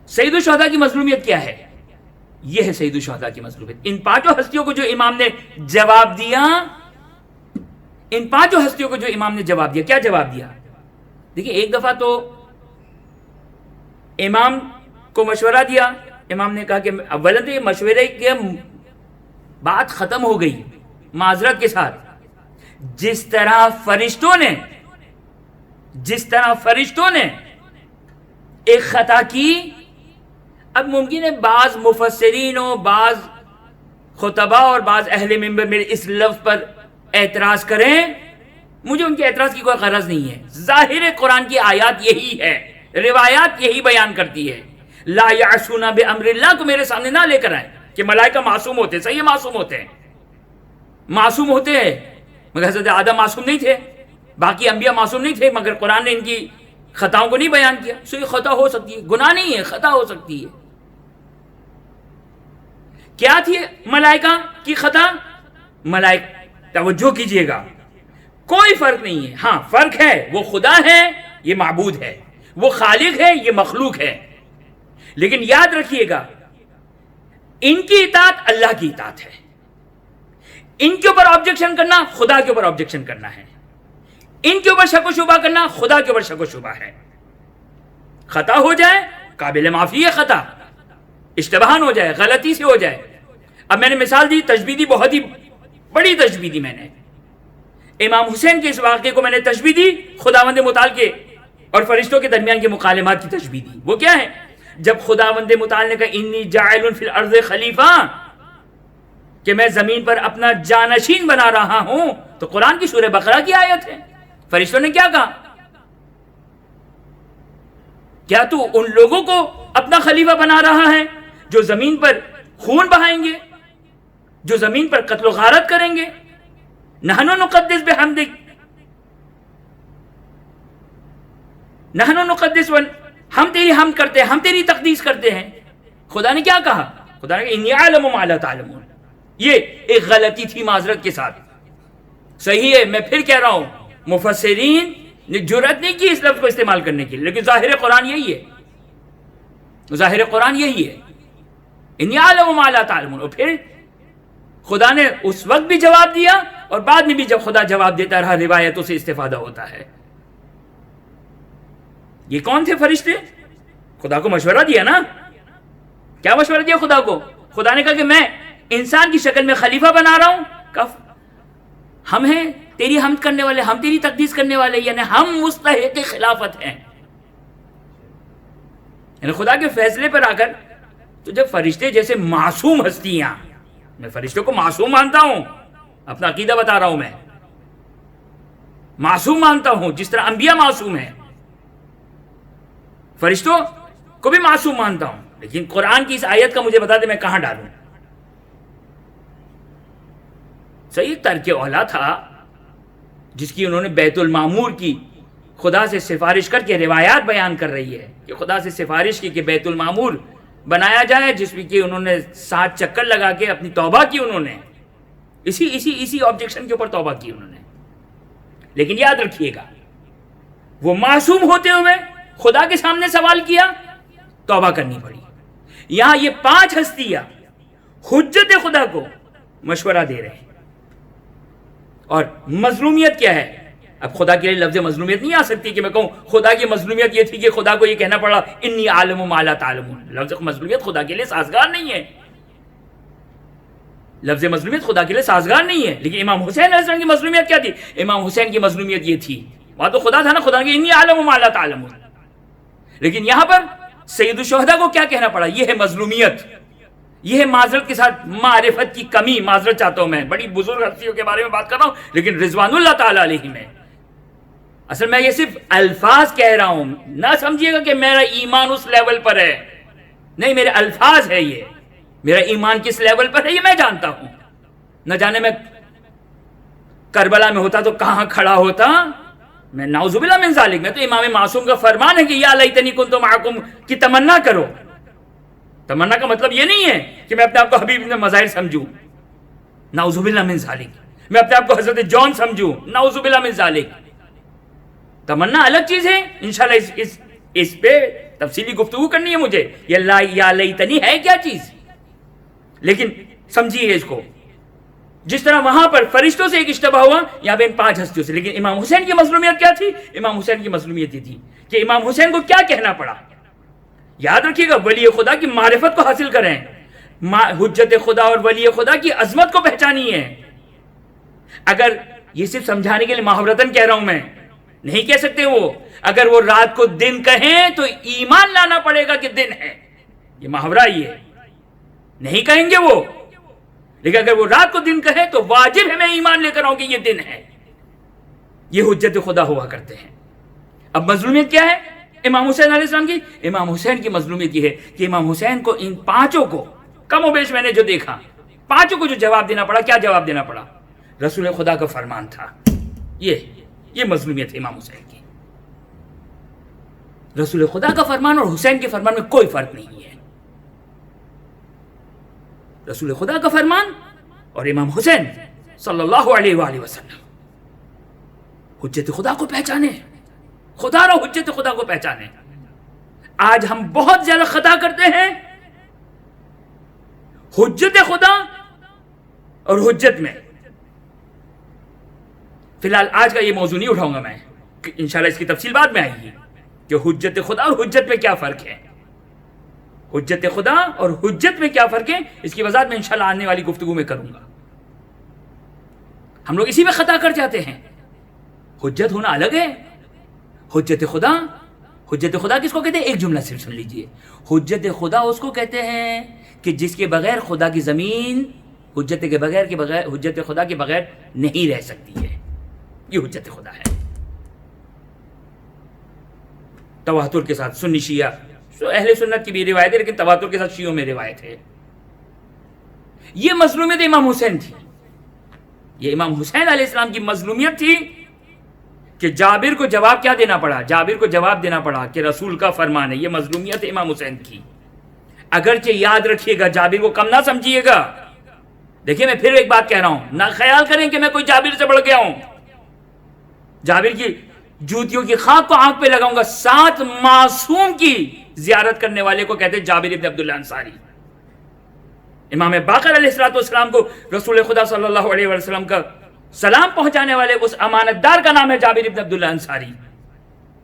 Speaker 3: سید الشہداء کی مظلومیت کیا ہے؟ یہ ہے سید الشہداء کی مظلومیت. ان 5 ہستیوں کو جو امام نے جواب دیا، ان 5 ہستیوں کو جو امام نے جواب دیا، کیا جواب دیا؟ دیکھیں ایک دفعہ تو امام کو مشورہ دیا، امام نے کہا کہ اولا تو یہ مشورے کی بات ختم ہو گئی معذرت کے ساتھ. جس طرح فرشتوں نے ایک خطا کی، اب ممکن ہے بعض مفسرین و بعض خطبہ اور بعض اہل منبر میرے اس لفظ پر اعتراض کریں، مجھے ان کے اعتراض کی کوئی غرض نہیں ہے. ظاہر قرآن کی آیات یہی ہے، روایات یہی بیان کرتی ہے. لا یعصون بامر اللہ کو میرے سامنے نہ لے کر آئے کہ ملائکہ معصوم ہوتے، صحیح معصوم ہوتے ہیں، معصوم ہوتے ہیں، مگر حضرت آدم معصوم نہیں تھے، باقی انبیاء معصوم نہیں تھے، مگر قرآن نے ان کی خطاؤں کو نہیں بیان کیا. سو یہ خطا ہو سکتی ہے، گناہ نہیں ہے، خطا ہو سکتی ہے. کیا تھی ملائکہ کی خطا؟ ملائکہ توجہ کیجئے گا، کوئی فرق نہیں ہے. ہاں فرق ہے، وہ خدا ہے یہ معبود ہے، وہ خالق ہے یہ مخلوق ہے. لیکن یاد رکھیے گا ان کی اطاعت اللہ کی اطاعت ہے، ان کے اوپر آبجیکشن کرنا خدا کے اوپر آبجیکشن کرنا ہے، ان کے اوپر شک و شبہ کرنا خدا کے اوپر شک و شبہ ہے. خطا ہو جائے قابل معافی ہے، خطا اشتباہن ہو جائے، غلطی سے ہو جائے. اب میں نے مثال دی تشبیہ دی، بہت ہی بڑی تشبیہ دی. میں نے امام حسین کے اس واقعے کو میں نے تشبیہ دی خداوند متعال کے اور فرشتوں کے درمیان کے مکالمات کی تشبیہ دی. وہ کیا ہے؟ جب خداوند متعال نے کہا انی جاعل فی الارض خلیفہ، کہ میں زمین پر اپنا جانشین بنا رہا ہوں، تو قرآن کی سورہ بقرہ کی آیت ہے. فرشتوں نے کیا کہا؟ کیا تو ان لوگوں کو اپنا خلیفہ بنا رہا ہے جو زمین پر خون بہائیں گے، جو زمین پر قتل و غارت کریں گے؟ نحن نقدس بحمدک، نحن نقدس، ہم تیری حمد کرتے ہیں، ہم تیری تقدیس کرتے ہیں. خدا نے کیا کہا؟ خدا نے کہا انی اعلم ما لا تعلمون. یہ ایک غلطی تھی معذرت کے ساتھ. صحیح ہے، میں پھر کہہ رہا ہوں مفسرین نے جرأت نہیں کی اس لفظ کو استعمال کرنے کی، لیکن ظاہر قرآن یہی ہے، ظاہر قرآن یہی ہے، انی اعلم ما لا تعلمون. اور پھر خدا نے اس وقت بھی جواب دیا اور بعد میں بھی جب خدا جواب دیتا رہا روایتوں سے استفادہ ہوتا ہے. یہ کون تھے فرشتے؟ خدا کو مشورہ دیا نا. کیا مشورہ دیا خدا کو؟ خدا نے کہا کہ میں انسان کی شکل میں خلیفہ بنا رہا ہوں، ہم ہیں تیری حمد کرنے والے، ہم تیری تقدیس کرنے والے، یعنی ہم مستحق خلافت ہیں. یعنی خدا کے فیصلے پر آ کر تو جب فرشتے جیسے معصوم ہستیاں، میں فرشتوں کو معصوم مانتا ہوں، اپنا عقیدہ بتا رہا ہوں، میں معصوم مانتا ہوں جس طرح انبیاء معصوم ہیں، فرشتوں کو بھی معصوم مانتا ہوں. لیکن قرآن کی اس آیت کا مجھے بتا دے میں کہاں ڈالوں؟ صحیح ترک اولا تھا جس کی انہوں نے بیت المعمور کی خدا سے سفارش کر کے روایات بیان کر رہی ہے کہ خدا سے سفارش کی کہ بیت المعمور بنایا جائے، جس میں کہ انہوں نے 7 چکر لگا کے اپنی توبہ کی، انہوں نے اسی آبجیکشن کے اوپر توبہ کی انہوں نے. لیکن یاد رکھیے گا وہ معصوم ہوتے ہوئے خدا کے سامنے سوال کیا، توبہ کرنی پڑی. یہاں یہ 5 ہستیاں حجت خدا کو مشورہ دے رہے ہیں. اور مظلومیت کیا ہے؟ اب خدا کے لیے لفظ مظلومیت نہیں آ سکتی کہ میں کہوں خدا کی مظلومیت یہ تھی کہ خدا کو یہ کہنا پڑا انی عالم ما لا تعلمون. لفظ مظلومیت خدا کے لیے سازگار نہیں ہے، لفظ مظلومیت خدا کے لیے سازگار نہیں ہے. لیکن امام حسین علیہ السلام کی مظلومیت کیا تھی؟ امام حسین کی مظلومیت یہ تھی، وہاں تو خدا تھا نا، خدا کہ انی عالم ما لا تعلمون. لیکن یہاں پر سید الشہداء کو کیا کہنا پڑا؟ یہ ہے مظلومیت، یہ ہے معذرت کے ساتھ معرفت کی کمی. معذرت چاہتا ہوں، میں بڑی بزرگ ہستیوں کے بارے میں بات کر رہا ہوں، لیکن رضوان اللہ تعالی علیہ میں اصل میں یہ صرف الفاظ کہہ رہا ہوں. نہ سمجھیے گا کہ میرا ایمان اس لیول پر ہے، نہیں، میرے الفاظ ہے. یہ میرا ایمان کس لیول پر ہے یہ میں جانتا ہوں. نہ جانے میں کربلا میں ہوتا تو کہاں کھڑا ہوتا. میں نعوذ باللہ من ذالک، میں تو امام معصوم کا فرمان ہے کہ یا لیتنی کنت معکم کی تمنا کرو. تمنا کا مطلب یہ نہیں ہے کہ میں اپنے آپ کو حبیب ابن مظاہر سمجھوں، نعوذ باللہ من ذالک. میں اپنے آپ کو حضرت جون سمجھوں، نعوذ باللہ من ذالک. تمنا الگ چیز ہے. انشاءاللہ اس پہ تفصیلی گفتگو کرنی ہے مجھے. یا لیتنی ہے کیا چیز، لیکن سمجھیے اس کو. جس طرح وہاں پر فرشتوں سے ایک اشتباہ ہوا، یہاں پہ ان 5 ہستیوں سے. لیکن امام حسین کی مظلومیت کیا تھی؟ امام حسین کی مظلومیت یہ تھی کہ امام حسین کو کیا کہنا پڑا. یاد رکھیے گا، ولی خدا کی معرفت کو حاصل کریں، حجت خدا اور ولی خدا کی عظمت کو پہچانی ہے. اگر یہ صرف سمجھانے کے لیے محاورتاً کہہ رہا ہوں، میں نہیں کہہ سکتے وہ. اگر وہ رات کو دن کہیں تو ایمان لانا پڑے گا کہ دن ہے. یہ محاورہ ہی ہے، نہیں کہیں گے وہ. لیکن اگر وہ رات کو دن کہے تو واجب ہے میں ایمان لے کر آؤں کہ یہ دن ہے. یہ حجت خدا ہوا کرتے ہیں. اب مظلومیت کیا ہے امام حسین علیہ السلام کی؟ امام حسین کی مظلومیت یہ ہے کہ امام حسین کو ان 5 کو کم و بیش میں نے جو دیکھا، 5 کو جو جواب دینا پڑا، کیا جواب دینا پڑا؟ رسول خدا کا فرمان تھا. یہ مظلومیت ہے امام حسین کی. رسول خدا کا فرمان اور حسین کے فرمان میں کوئی فرق نہیں ہے. رسول خدا کا فرمان اور امام حسین صلی اللہ علیہ وآلہ وسلم. حجت خدا کو پہچانے، خدا اور حجت خدا کو پہچانے. آج ہم بہت زیادہ خطا کرتے ہیں حجت خدا اور حجت میں. فی الحال آج کا یہ موضوع نہیں اٹھاؤں گا میں، انشاءاللہ اس کی تفصیل بعد میں آئے گی کہ حجت خدا اور حجت میں کیا فرق ہے. حجت خدا اور حجت میں کیا فرق ہے اس کی وضاحت میں انشاءاللہ آنے والی گفتگو میں کروں گا. ہم لوگ اسی میں خطا کر جاتے ہیں. حجت ہونا الگ ہے، حجت خدا کس کو کہتے ہیں؟ ایک جملہ صرف سن لیجئے. حجت خدا اس کو کہتے ہیں کہ جس کے بغیر خدا کی زمین حجت خدا کے بغیر نہیں رہ سکتی ہے. یہ حجت خدا ہے. تواتر کے ساتھ سنی شیعہ، اہل سنت کی بھی روایت ہے، لیکن تواتر کے ساتھ شیعوں میں روایت ہے. یہ مظلومیت امام حسین تھی. یہ امام حسین علیہ السلام کی مظلومیت تھی کہ جابر کو جواب کیا دینا پڑا؟ جابر کو جواب دینا پڑا کہ رسول کا فرمان ہے. یہ مظلومیت ہے امام حسین کی. اگرچہ یاد رکھیے گا، جابر کو کم نہ سمجھیے گا. دیکھیں میں پھر ایک بات کہہ رہا ہوں، نہ خیال کریں کہ میں کوئی جابر سے بڑھ گیا ہوں. جابر کی جوتیوں کی خاک کو آنکھ پہ لگاؤں گا. 7 معصوم کی زیارت کرنے والے کو کہتے ہیں جابر ابن عبداللہ انصاری. امام باقر علیہ السلام کو رسول خدا صلی اللہ علیہ وسلم کا سلام پہنچانے والے اس امانت دار کا نام ہے جابر ابن عبداللہ انصاری.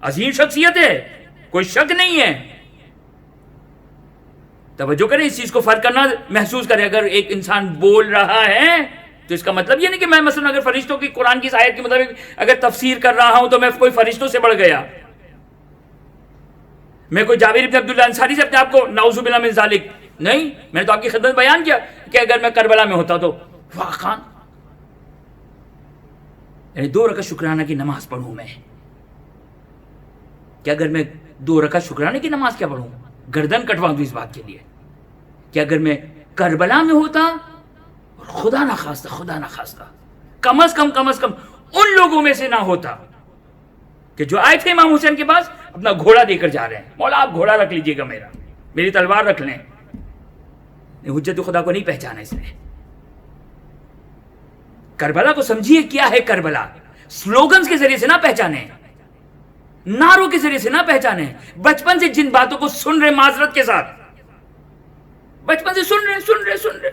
Speaker 3: عظیم شخصیت ہے، کوئی شک نہیں ہے. توجہ کریں، اس چیز کو فرق کرنا محسوس کریں. اگر ایک انسان بول رہا ہے تو اس کا مطلب یہ نہیں کہ میں مثلا اگر فرشتوں کی قرآن کی اس آیت کے مطابق اگر تفسیر کر رہا ہوں تو میں کوئی فرشتوں سے بڑھ گیا. میں کوئی جابر ابن عبداللہ انصاری سے اپنے آپ کو نعوذ باللہ من ذالک نہیں. میں نے تو آپ کی خدمت بیان کیا کہ اگر میں کربلا میں ہوتا تو واہ خان، یعنی 2 رکعت شکرانہ کی نماز پڑھوں میں، کہ اگر میں 2 رکعت شکرانے کی نماز کیا پڑھوں، گردن کٹوا دوں اس بات کے لیے کہ اگر میں کربلا میں ہوتا اور خدا نخواستہ کم از کم ان لوگوں میں سے نہ ہوتا کہ جو آئے تھے امام حسین کے پاس اپنا گھوڑا دے کر جا رہے ہیں. مولا آپ گھوڑا رکھ لیجئے گا، میری تلوار رکھ لیں. حجت خدا کو نہیں پہچانا اس نے. کربلا کو سمجھیے کیا ہے کربلا. سلوگنز کے ذریعے سے نہ پہچانے، نعروں کے ذریعے سے نہ پہچانے. بچپن سے جن باتوں کو سن رہے معذرت کے ساتھ، بچپن سے سن رہے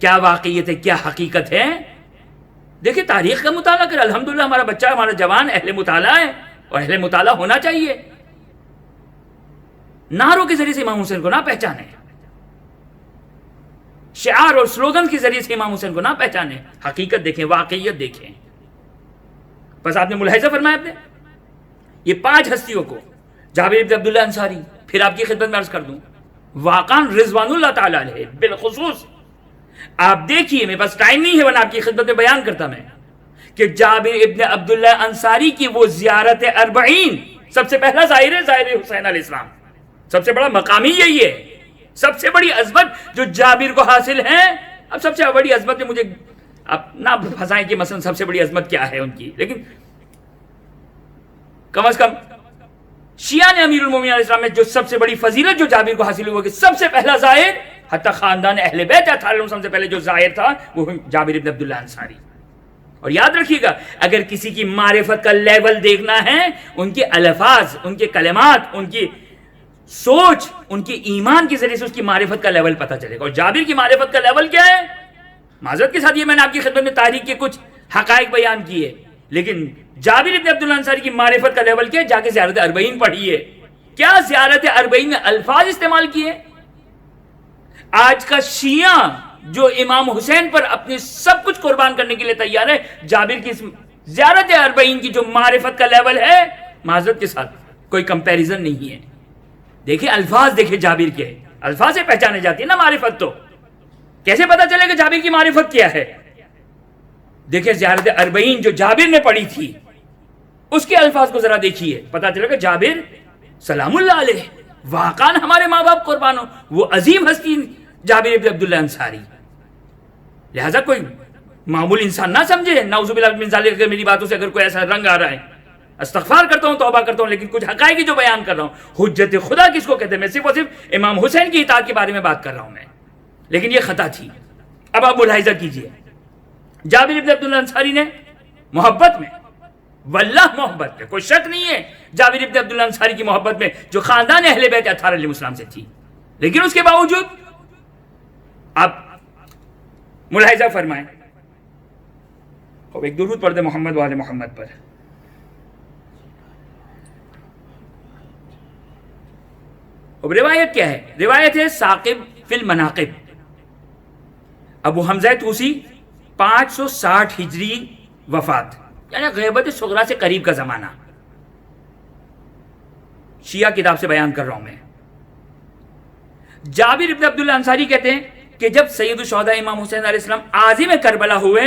Speaker 3: کیا واقعیت ہے، کیا حقیقت ہے. دیکھیں تاریخ کا مطالعہ کریں. الحمدللہ ہمارا بچہ، ہمارا جوان اہل مطالعہ ہے اور اہل مطالعہ ہونا چاہیے. نعروں کے ذریعے سے امام حسین کو نہ پہچانے، شعار اور سلوگن کے ذریعے سے امام حسین کو نہ پہچانے. حقیقت دیکھیں، واقعیت دیکھیں. بس آپ نے ملاحظہ فرمایا اپنے یہ 5 ہستیوں کو جابر بن عبداللہ انصاری، پھر آپ کی خدمت میں عرض کر دوں، واقعاً رضوان اللہ تعالیٰ علیہ بالخصوص آپ دیکھیے، میرے پاس ٹائم نہیں ہے ورنہ آپ کی خدمت میں بیان کرتا میں، کہ جابر ابن عبداللہ انصاری کی وہ زیارت اربعین، سب سے پہلا ظاہر ہے ظاہر حسین علیہ السلام، سب سے بڑا مقامی یہی ہے، سب سے بڑی عظمت جو جابر کو حاصل ہے۔ اب سب سے بڑی عظمت میں مجھے اب نہ پھنسائیں کہ مثلا سب سے بڑی عظمت کیا ہے ان کی، لیکن کم از کم شیعہ نے امیر المومنین علیہ السلام میں جو سب سے بڑی فضیلت جو جابر کو حاصل ہوئی کہ سب سے پہلا ظاہر، حتی خاندان اہل بیت سب سے پہلے جو ظاہر تھا وہ جابر ابن عبداللہ انصاری۔ اور یاد رکھیے گا، اگر کسی کی معرفت کا لیول دیکھنا ہے، ان کے الفاظ، ان کے کلمات، ان کی سوچ، ان کے ایمان کے ذریعے سے اس کی معرفت کا لیول پتہ چلے گا۔ اور جابر کی معرفت کا لیول کیا ہے؟ معذرت کے ساتھ یہ میں نے آپ کی خدمت میں تاریخ کے کچھ حقائق بیان کیے، لیکن جابر ابن عبداللہ انصاری کی معرفت کا لیول کیا ہے؟ جا کے زیارت اربعین پڑھیے، کیا زیارت اربعین میں الفاظ استعمال کیے۔ آج کا شیعہ جو امام حسین پر اپنے سب کچھ قربان کرنے کے لیے تیار ہے، جابر کی زیارت اربعین کی جو معرفت کا لیول ہے، معذرت کے ساتھ کوئی کمپیریزن نہیں ہے۔ دیکھیں الفاظ، دیکھیں جابر کے الفاظ سے پہچانے جاتی ہے نا معرفت، تو کیسے پتا چلے کہ جابر کی معرفت کیا ہے؟ دیکھیں زیارت اربعین جو جابر نے پڑھی تھی اس کے الفاظ کو ذرا دیکھیے، پتا چلے کہ جابر سلام اللہ علیہ واقعاً ہمارے ماں باپ قربان ہو، وہ عظیم ہستی جابر ابن عبداللہ انصاری۔ لہذا کوئی معمول انسان نہ سمجھے، نعوذ باللہ من ذالک، میری باتوں سے اگر کوئی ایسا رنگ آ رہا ہے، استغفار کرتا ہوں، توبہ کرتا ہوں، لیکن کچھ حقائق جو بیان کر رہا ہوں، حجت خدا کس کو کہتے ہیں؟ میں صرف اور صرف امام حسین کی اطاعت کے بارے میں بات کر رہا ہوں میں، لیکن یہ خطا تھی۔ اب آپ ملاحظہ کیجئے، جابر ابن عبداللہ انصاری نے محبت میں، واللہ محبت میں کوئی شک نہیں ہے جابر ابن عبداللہ انصاری کی محبت میں جو خاندان اہل بیت اطہار علیہ السلام سے تھی، لیکن اس کے باوجود آپ ملاحظہ فرمائیں، ایک درود پڑھ دیں محمد و آل محمد پر۔ اب روایت کیا ہے؟ روایت ہے ثاقب فی المناقب، ابو حمزہ طوسی 560 ہجری وفات، یعنی غیبت صغریٰ سے قریب کا زمانہ، شیعہ کتاب سے بیان کر رہا ہوں میں۔ جابر ابن عبداللہ انصاری کہتے ہیں کہ جب سید الشہداء امام حسین علیہ السلام عازم کربلا ہوئے،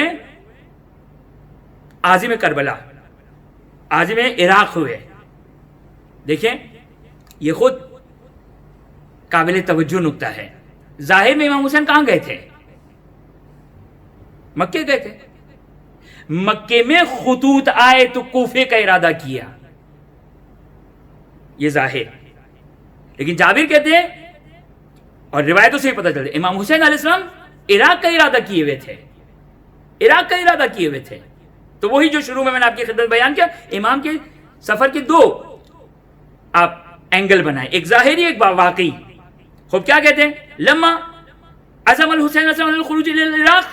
Speaker 3: عازم کربلا، عازم عراق ہوئے، دیکھیں یہ خود قابل توجہ نکتہ ہے۔ ظاہر میں امام حسین کہاں گئے تھے؟ مکے گئے تھے، مکے میں خطوط آئے تو کوفے کا ارادہ کیا، یہ ظاہر، لیکن جابر کہتے ہیں اور روایتوں سے ہی پتہ چلتا ہے امام حسین علیہ السلام عراق کا ارادہ کیے ہوئے تھے، عراق کا ارادہ کیے ہوئے تھے۔ تو وہی جو شروع میں نے آپ کی خدمت بیان کیا، امام کے سفر کے دو آپ اینگل بنائیں، ایک ظاہری ایک واقعی۔ خوب کیا کہتے ہیں؟ لما عزم الحسین علیہ السلام الخروج الی العراق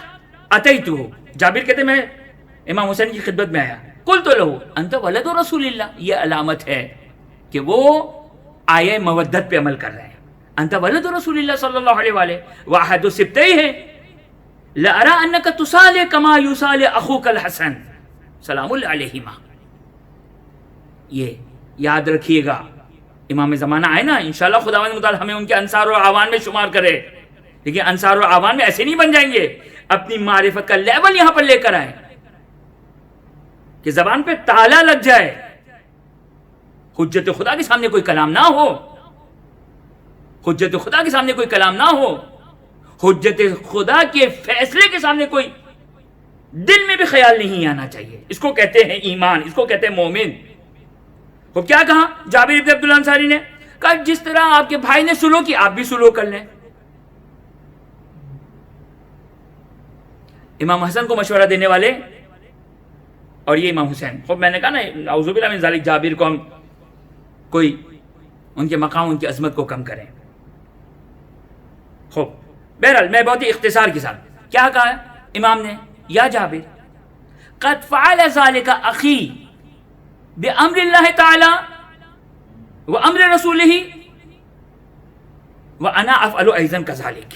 Speaker 3: اتیتہ، جابر کہتے ہیں میں امام حسین کی خدمت میں آیا، قلت لہ انت ولد رسول اللہ، یہ علامت ہے کہ وہ آیہ مودت پہ عمل کر رہے ہیں، انت ولد رسول اللہ صلی اللہ علیہ وآلہ واحد السبتین ہے، لأرى انک تصالح کما یصالح اخوک الحسن سلام اللہ علیہما۔ یہ یاد رکھیے گا، امام زمانہ آئے نا، انشاءاللہ خداوند متعالی ہمیں ان کے انصار و اعوان میں شمار کرے، لیکن انصار و اعوان میں ایسے نہیں بن جائیں گے، اپنی معرفت کا لیول یہاں پر لے کر آئیں کہ زبان پہ تالا لگ جائے، حجت خدا کے سامنے کوئی کلام نہ ہو، حجت خدا کے سامنے کوئی کلام نہ ہو، حجت خدا کے فیصلے کے سامنے کوئی دل میں بھی خیال نہیں آنا چاہیے، اس کو کہتے ہیں ایمان، اس کو کہتے ہیں مومن۔ وہ کیا کہا جابر ابن عبداللہ انصاری نے؟ کہا جس طرح آپ کے بھائی نے سلو کی آپ بھی سلو کر لیں۔ امام حسن کو مشورہ دینے والے اور یہ امام حسین، خوب میں نے کہا نا اعوذ باللہ من ذالک، جابر کو ہم کوئی ان کے مقام ان کی عظمت کو کم کریں۔ خوب بہرحال میں بہت ہی اختصار کے ساتھ کیا کہا امام نے؟ یا جابر قد فعل ذلك اخی بامر اللہ تعالی وامر رسولہ وانا افعل ایضا کذلک،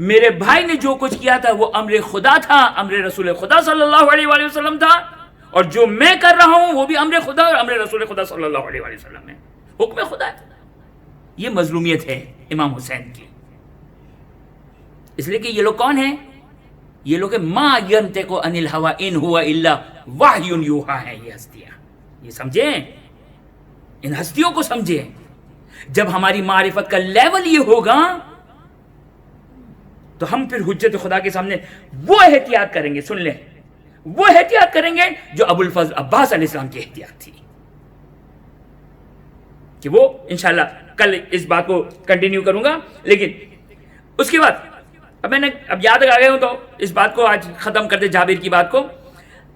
Speaker 3: میرے بھائی نے جو کچھ کیا تھا وہ امر خدا تھا، امر رسول خدا صلی اللہ علیہ وآلہ وسلم تھا، اور جو میں کر رہا ہوں وہ بھی امر خدا اور امر رسول خدا صلی اللہ علیہ وآلہ وسلم ہے، حکم خدا ہے۔ یہ مظلومیت ہے امام حسین کی، اس لیے کہ یہ لوگ کون ہیں؟ یہ لوگ ما ینطق عن الہوی ان ہوا الا وحی یوحی ہیں، یہ ہستیاں، یہ سمجھیں، ان ہستیوں کو سمجھیں۔ جب ہماری معرفت کا لیول یہ ہوگا تو ہم پھر حجت خدا کے سامنے وہ احتیاط کریں گے، سن لیں، وہ احتیاط کریں گے جو ابو الفضل عباس علیہ السلام کی احتیاط تھی، کہ وہ انشاءاللہ کل اس بات کو کنٹینیو کروں گا۔ لیکن اس کے بعد اب میں نے یاد آ گئے ہوں تو اس بات کو آج ختم کرتے جابر کی بات کو۔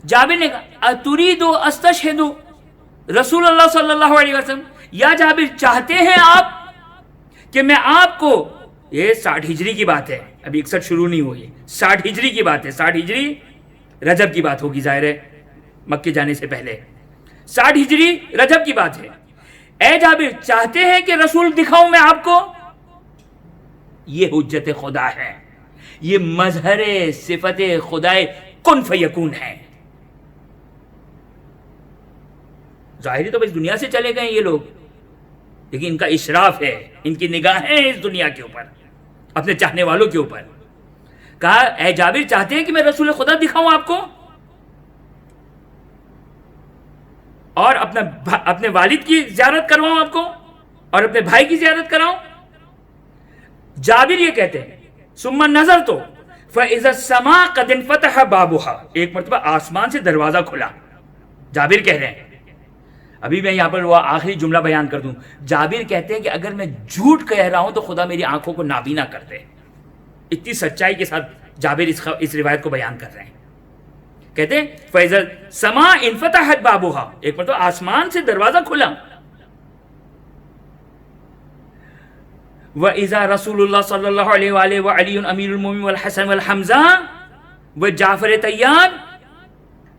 Speaker 3: جابر نے کہا تريد استشهد رسول اللہ صلی اللہ علیہ وسلم، یا جابر چاہتے ہیں آپ کہ میں آپ کو، یہ 60 ہجری کی بات ہے، ابھی 61 شروع نہیں ہوئی، 60 ہجری کی بات ہے، 60 ہجری رجب کی بات ہوگی ظاہر ہے، مکے جانے سے پہلے 60 ہجری رجب کی بات ہے۔ اے جابر چاہتے ہیں کہ رسول دکھاؤں میں آپ کو؟ یہ حجت خدا ہے، یہ مظہر صفت خدائے کن فیکون ہے۔ ظاہری تو بس دنیا سے چلے گئے یہ لوگ، لیکن ان کا اشراف ہے، ان کی نگاہیں ہیں اس دنیا کے اوپر، اپنے چاہنے والوں کے اوپر۔ کہا اے جابر چاہتے ہیں کہ میں رسول خدا دکھاؤں آپ کو اور اپنے والد کی زیارت کرواؤں آپ کو اور اپنے بھائی کی زیارت کراؤں؟ جابر یہ کہتے ہیں ثم نظر تو فَإِذَا السَّمَاء قَدْ انْفَتَحَ بَابُهَا، ایک مرتبہ آسمان سے دروازہ کھلا۔ جابر کہہ رہے ہیں، ابھی میں یہاں پر وہ آخری جملہ بیان کر دوں، جابر کہتے ہیں کہ اگر میں جھوٹ کہہ رہا ہوں تو خدا میری آنکھوں کو نابینا کر دے، اتنی سچائی کے ساتھ جابر اس روایت کو بیان کر رہے ہیں۔ کہتے ہیں فَإِذَا السَّمَاء انْفَتَحَتْ بَابُهَا، ایک مرتبہ آسمان سے دروازہ کھلا، وَإِذَا رسول اللہ صلی اللہ علیہ وآلہ وعلی امیر المومنین والحسن والحمزہ وجعفر طیار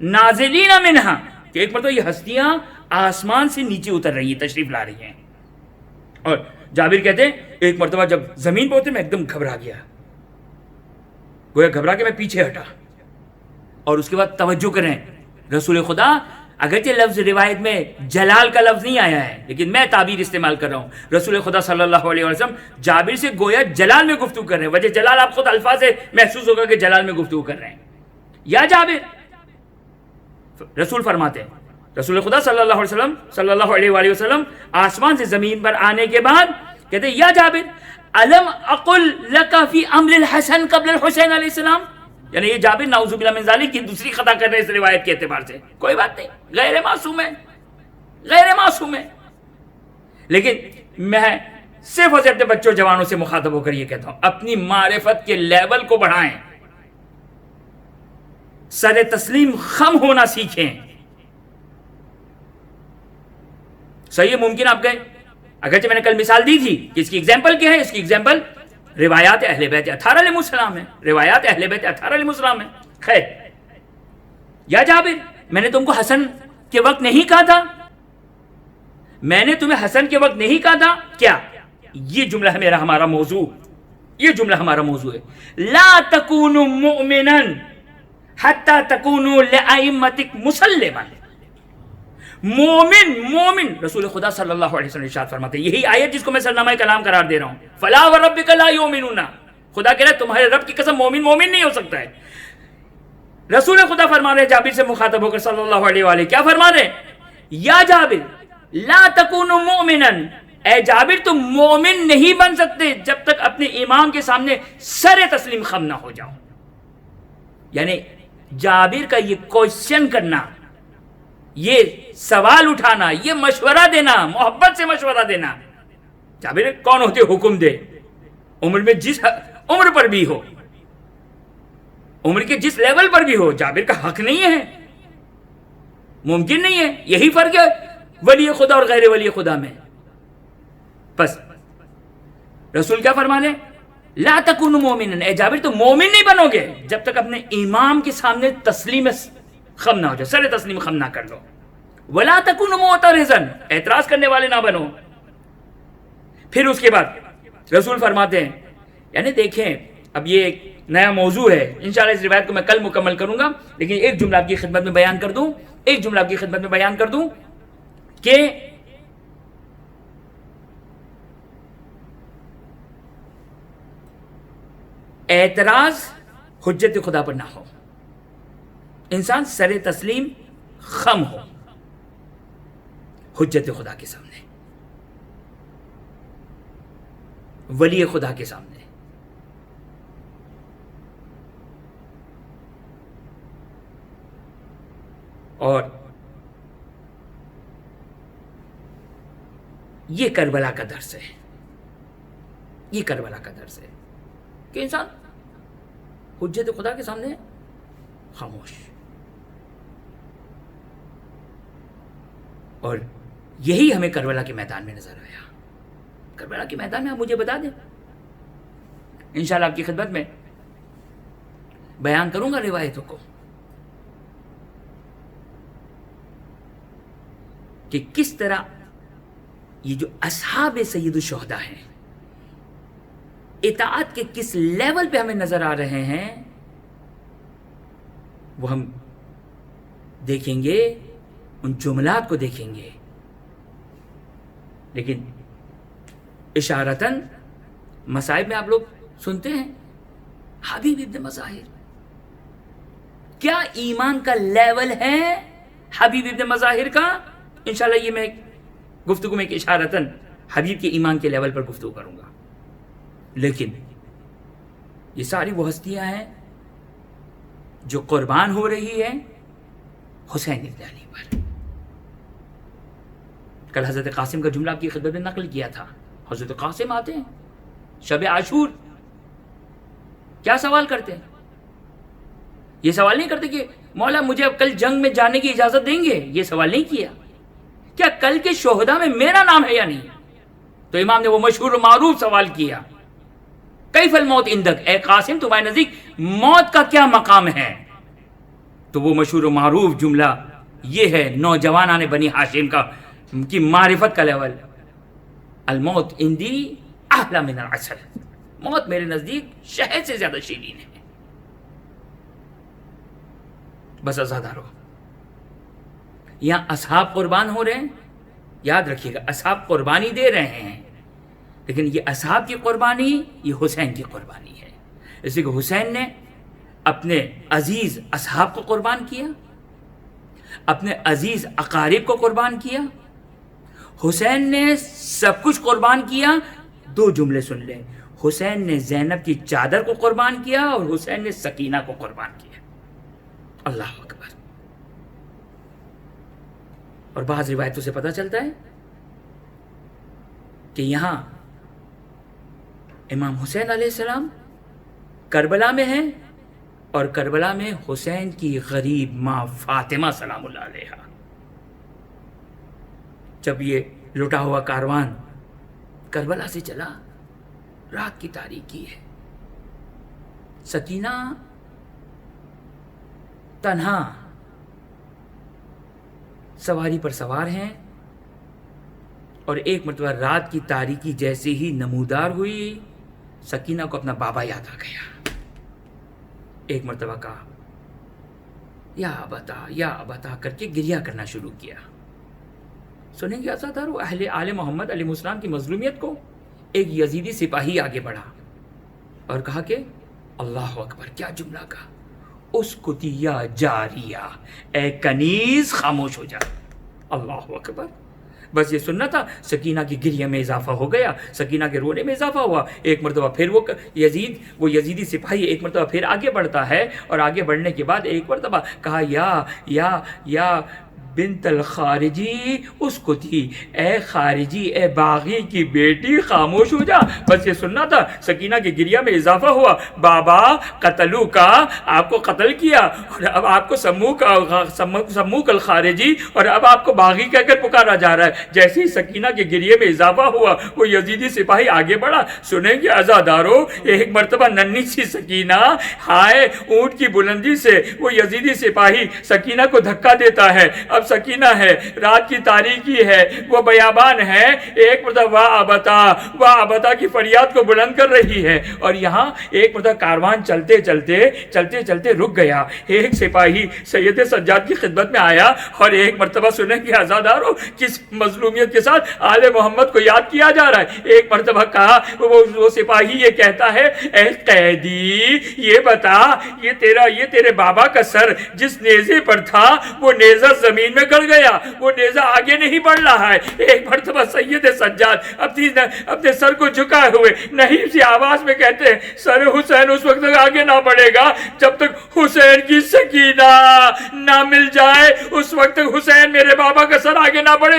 Speaker 3: نازلین منہا، کہ ایک مرتبہ یہ ہستیاں آسمان سے نیچے اتر رہی ہیں، تشریف لا رہی ہیں۔ اور جابر کہتے ہیں ایک مرتبہ جب زمین پہ ہوتے میں ایک دم گھبرا گیا، گویا گھبرا کے میں پیچھے ہٹا، اور اس کے بعد توجہ کریں، رسول خدا، اگرچہ لفظ روایت میں جلال کا لفظ نہیں آیا ہے لیکن میں تعبیر استعمال کر رہا ہوں، رسول خدا صلی اللہ علیہ وسلم جابر سے گویا جلال میں گفتگو کر رہے ہیں، وجہ جلال آپ خود الفاظ سے محسوس ہوگا کہ جلال میں گفتگو کر رہے ہیں۔ یا جابر، رسول فرماتے ہیں، رسول خدا صلی اللہ علیہ وآلہ وسلم آسمان سے زمین پر آنے کے بعد کہتے ہیں یا جابر الم اقل لک فی امر الحسن قبل الحسین علیہ السلام، یعنی یہ جابر نعوذ باللہ من ذالک کی دوسری خطا کر رہے ہیں اس روایت کے اعتبار سے، کوئی بات نہیں، غیر معصوم ہے، غیر معصوم ہے، لیکن میں صرف اور صرف اپنے بچوں جوانوں سے مخاطب ہو کر یہ کہتا ہوں اپنی معرفت کے لیول کو بڑھائیں، سر تسلیم خم ہونا سیکھیں۔ صحیح ممکن آپ کہیں، اگرچہ میں نے کل مثال دی تھی کہ اس کی ایگزامپل کیا ہے، اس کی ایگزامپل روایات اہل بیت اطہار علیہ السلام ہے، روایات اہل بیت اطہار علیہ السلام ہے۔ خیر، یا جابر میں نے تم کو حسن کے وقت نہیں کہا تھا، میں نے تمہیں حسن کے وقت نہیں کہا تھا کیا؟ یہ جملہ ہے ہمارا موضوع، یہ جملہ ہمارا موضوع ہے، لا تکونوا مؤمنا حتی تکونوا لأئمتک مسلما۔ مومن رسول خدا صلی اللہ علیہ وسلم ارشاد فرماتے ہیں، یہی آیت جس کو میں سرنامہ کلام قرار دے رہا ہوں، فلا وربک لا یؤمنون، خدا کہہ رہا ہے تمہارے رب کی قسم مومن نہیں ہو سکتا ہے۔ رسول خدا فرما رہے ہیں جابر سے مخاطب ہو کر صلی اللہ علیہ وآلہ، کیا فرما رہے ہیں؟ یا جابر لا تکونوا مؤمنا، اے جابر تم مومن نہیں بن سکتے جب تک اپنے امام کے سامنے سر تسلیم خم نہ ہو جاؤ۔ یعنی جابر کا یہ کوشچن کرنا، یہ سوال اٹھانا، یہ مشورہ دینا، محبت سے مشورہ دینا، جابر کون ہوتے حکم دے، عمر میں جس عمر پر بھی ہو، عمر کے جس لیول پر بھی ہو، جابر کا حق نہیں ہے، ممکن نہیں ہے۔ یہی فرق ہے ولی خدا اور غیر ولی خدا میں۔ بس رسول کیا فرمانے، لا تکونوا مومنا، اے جابر تم مومن نہیں بنو گے جب تک اپنے امام کے سامنے تسلیم خم نہ ہو جائے، سر تسلیم خم نہ کر لو، ولا تکونوا معترضا، اعتراض کرنے والے نہ بنو۔ پھر اس کے بعد رسول فرماتے ہیں، یعنی دیکھیں اب یہ ایک نیا موضوع ہے، انشاءاللہ اس روایت کو میں کل مکمل کروں گا، لیکن ایک جملہ آپ کی خدمت میں بیان کر دوں، ایک جملہ آپ کی خدمت میں بیان کر دوں کہ اعتراض حجت خدا پر نہ ہو، انسان سر تسلیم خم ہو حجت خدا کے سامنے، ولی خدا کے سامنے. اور یہ کربلا کا درس ہے، یہ کربلا کا درس ہے کہ انسان حجت خدا کے سامنے خاموش. اور یہی ہمیں کربلا کے میدان میں نظر آیا. کربلا کے میدان میں آپ مجھے بتا دیں، انشاءاللہ آپ کی خدمت میں بیان کروں گا روایتوں کو کہ کس طرح یہ جو اصحاب سید الشہداء ہیں اطاعت کے کس لیول پہ ہمیں نظر آ رہے ہیں، وہ ہم دیکھیں گے، ان جملات کو دیکھیں گے. لیکن اشارتاً مصائب میں آپ لوگ سنتے ہیں حبیب ابن مظاہر، کیا ایمان کا لیول ہے حبیب ابن مظاہر کا. انشاءاللہ یہ میں گفتگو میں ایک اشارتاً حبیب کے ایمان کے لیول پر گفتگو کروں گا. لیکن یہ ساری وہ ہستیاں ہیں جو قربان ہو رہی ہیں حسین ابن علی پر. کل حضرت قاسم کا جملہ آپ کی خدمت میں نقل کیا تھا. حضرت قاسم آتے ہیں شب عاشور، کیا سوال کرتے ہیں؟ یہ سوال نہیں کرتے کہ مولا مجھے اب کل جنگ میں جانے کی اجازت دیں گے، یہ سوال نہیں کیا. کیا کل کے شہداء میں میرا نام ہے یا نہیں؟ تو امام نے وہ مشہور و معروف سوال کیا، کیف الموت عندک، اے قاسم تمہارے نزدیک موت کا کیا مقام ہے؟ تو وہ مشہور و معروف جملہ یہ ہے نوجوانان بنی ہاشم کا کی معرفت کا لیول، الموت عندی احلی من العسل، موت میرے نزدیک شہد سے زیادہ شیرین ہے. بس عزادارو، یہاں اصحاب قربان ہو رہے ہیں، یاد رکھیے گا اصحاب قربانی دے رہے ہیں، لیکن یہ اصحاب کی قربانی یہ حسین کی قربانی ہے. اس لیے کہ حسین نے اپنے عزیز اصحاب کو قربان کیا، اپنے عزیز اقارب کو قربان کیا. حسین نے سب کچھ قربان کیا. دو جملے سن لیں، حسین نے زینب کی چادر کو قربان کیا اور حسین نے سکینہ کو قربان کیا. اللہ اکبر. اور بعض روایتوں سے پتہ چلتا ہے کہ یہاں امام حسین علیہ السلام کربلا میں ہیں اور کربلا میں حسین کی غریب ماں فاطمہ سلام اللہ علیہا. جب یہ لٹا ہوا کاروان کربلا سے چلا، رات کی تاریکی ہے، سکینہ تنہا سواری پر سوار ہیں، اور ایک مرتبہ رات کی تاریکی جیسے ہی نمودار ہوئی، سکینہ کو اپنا بابا یاد آ گیا. ایک مرتبہ کہا یا ابتا کر کے گریہ کرنا شروع کیا. سنیں گے عزادارو اہل آل محمد علیہ السلام کی مظلومیت کو. ایک یزیدی سپاہی آگے بڑھا اور کہا کہ اللہ اکبر، کیا جملہ کہا، اسکتی یا جاریہ، اے کنیز خاموش ہو جا. اللہ اکبر. بس یہ سننا تھا، سکینہ کی گریہ میں اضافہ ہو گیا، سکینہ کے رونے میں اضافہ ہوا. ایک مرتبہ پھر وہ یزیدی سپاہی ایک مرتبہ پھر آگے بڑھتا ہے، اور آگے بڑھنے کے بعد ایک مرتبہ کہا یا بنت الخارجی اسکتی، اے خارجی، اے باغی کی بیٹی خاموش ہو جا. بس یہ سننا تھا، سکینہ کی گریہ میں اضافہ ہوا. بابا قتلو کا، آپ کو قتل کیا، اور اب آپ کو سموک الخارجی، اور اب آپ کو باغی کہہ کر پکارا جا رہا ہے. جیسے ہی سکینہ کے گریہ میں اضافہ ہوا، وہ یزیدی سپاہی آگے بڑھا. سنیں گے عزادارو، ایک مرتبہ ننھی سی سکینہ ہائے اونٹ کی بلندی سے وہ یزیدی سپاہی سکینہ کو دھکا دیتا ہے. اب سکینہ ہے، رات کی تاریکی ہے، وہ بیابان ہے، ایک مرتبہ واہ ابتا کی فریاد کو بلند کر رہی ہے، اور یہاں ایک مرتبہ کاروان چلتے چلتے رک گیا۔ ایک سپاہی سید سجاد کی خدمت میں آیا اور ایک مرتبہ سنیں کہ عزادارو کس مظلومیت کے ساتھ آل محمد کو یاد کیا جا رہا ہے۔ ایک مرتبہ کہا، وہ سپاہی یہ کہتا ہے، اے قیدی یہ بتا، یہ تیرے بابا کا سر جس نیزے پر تھا وہ نیزہ زمین میں گڑ گیا، وہ نیزہ آگے نہیں بڑھ رہا ہے۔ ایک مرتبہ سید سجاد اپنے سر کو جھکائے ہوئے نحیف سی آواز میں کہتے ہیں، سر حسین اس وقت تک آگے نہ بڑھے گا جب تک حسین کی سکینہ نہ مل جائے، اس وقت تک حسین میرے بابا کا سر آگے نہ بڑھے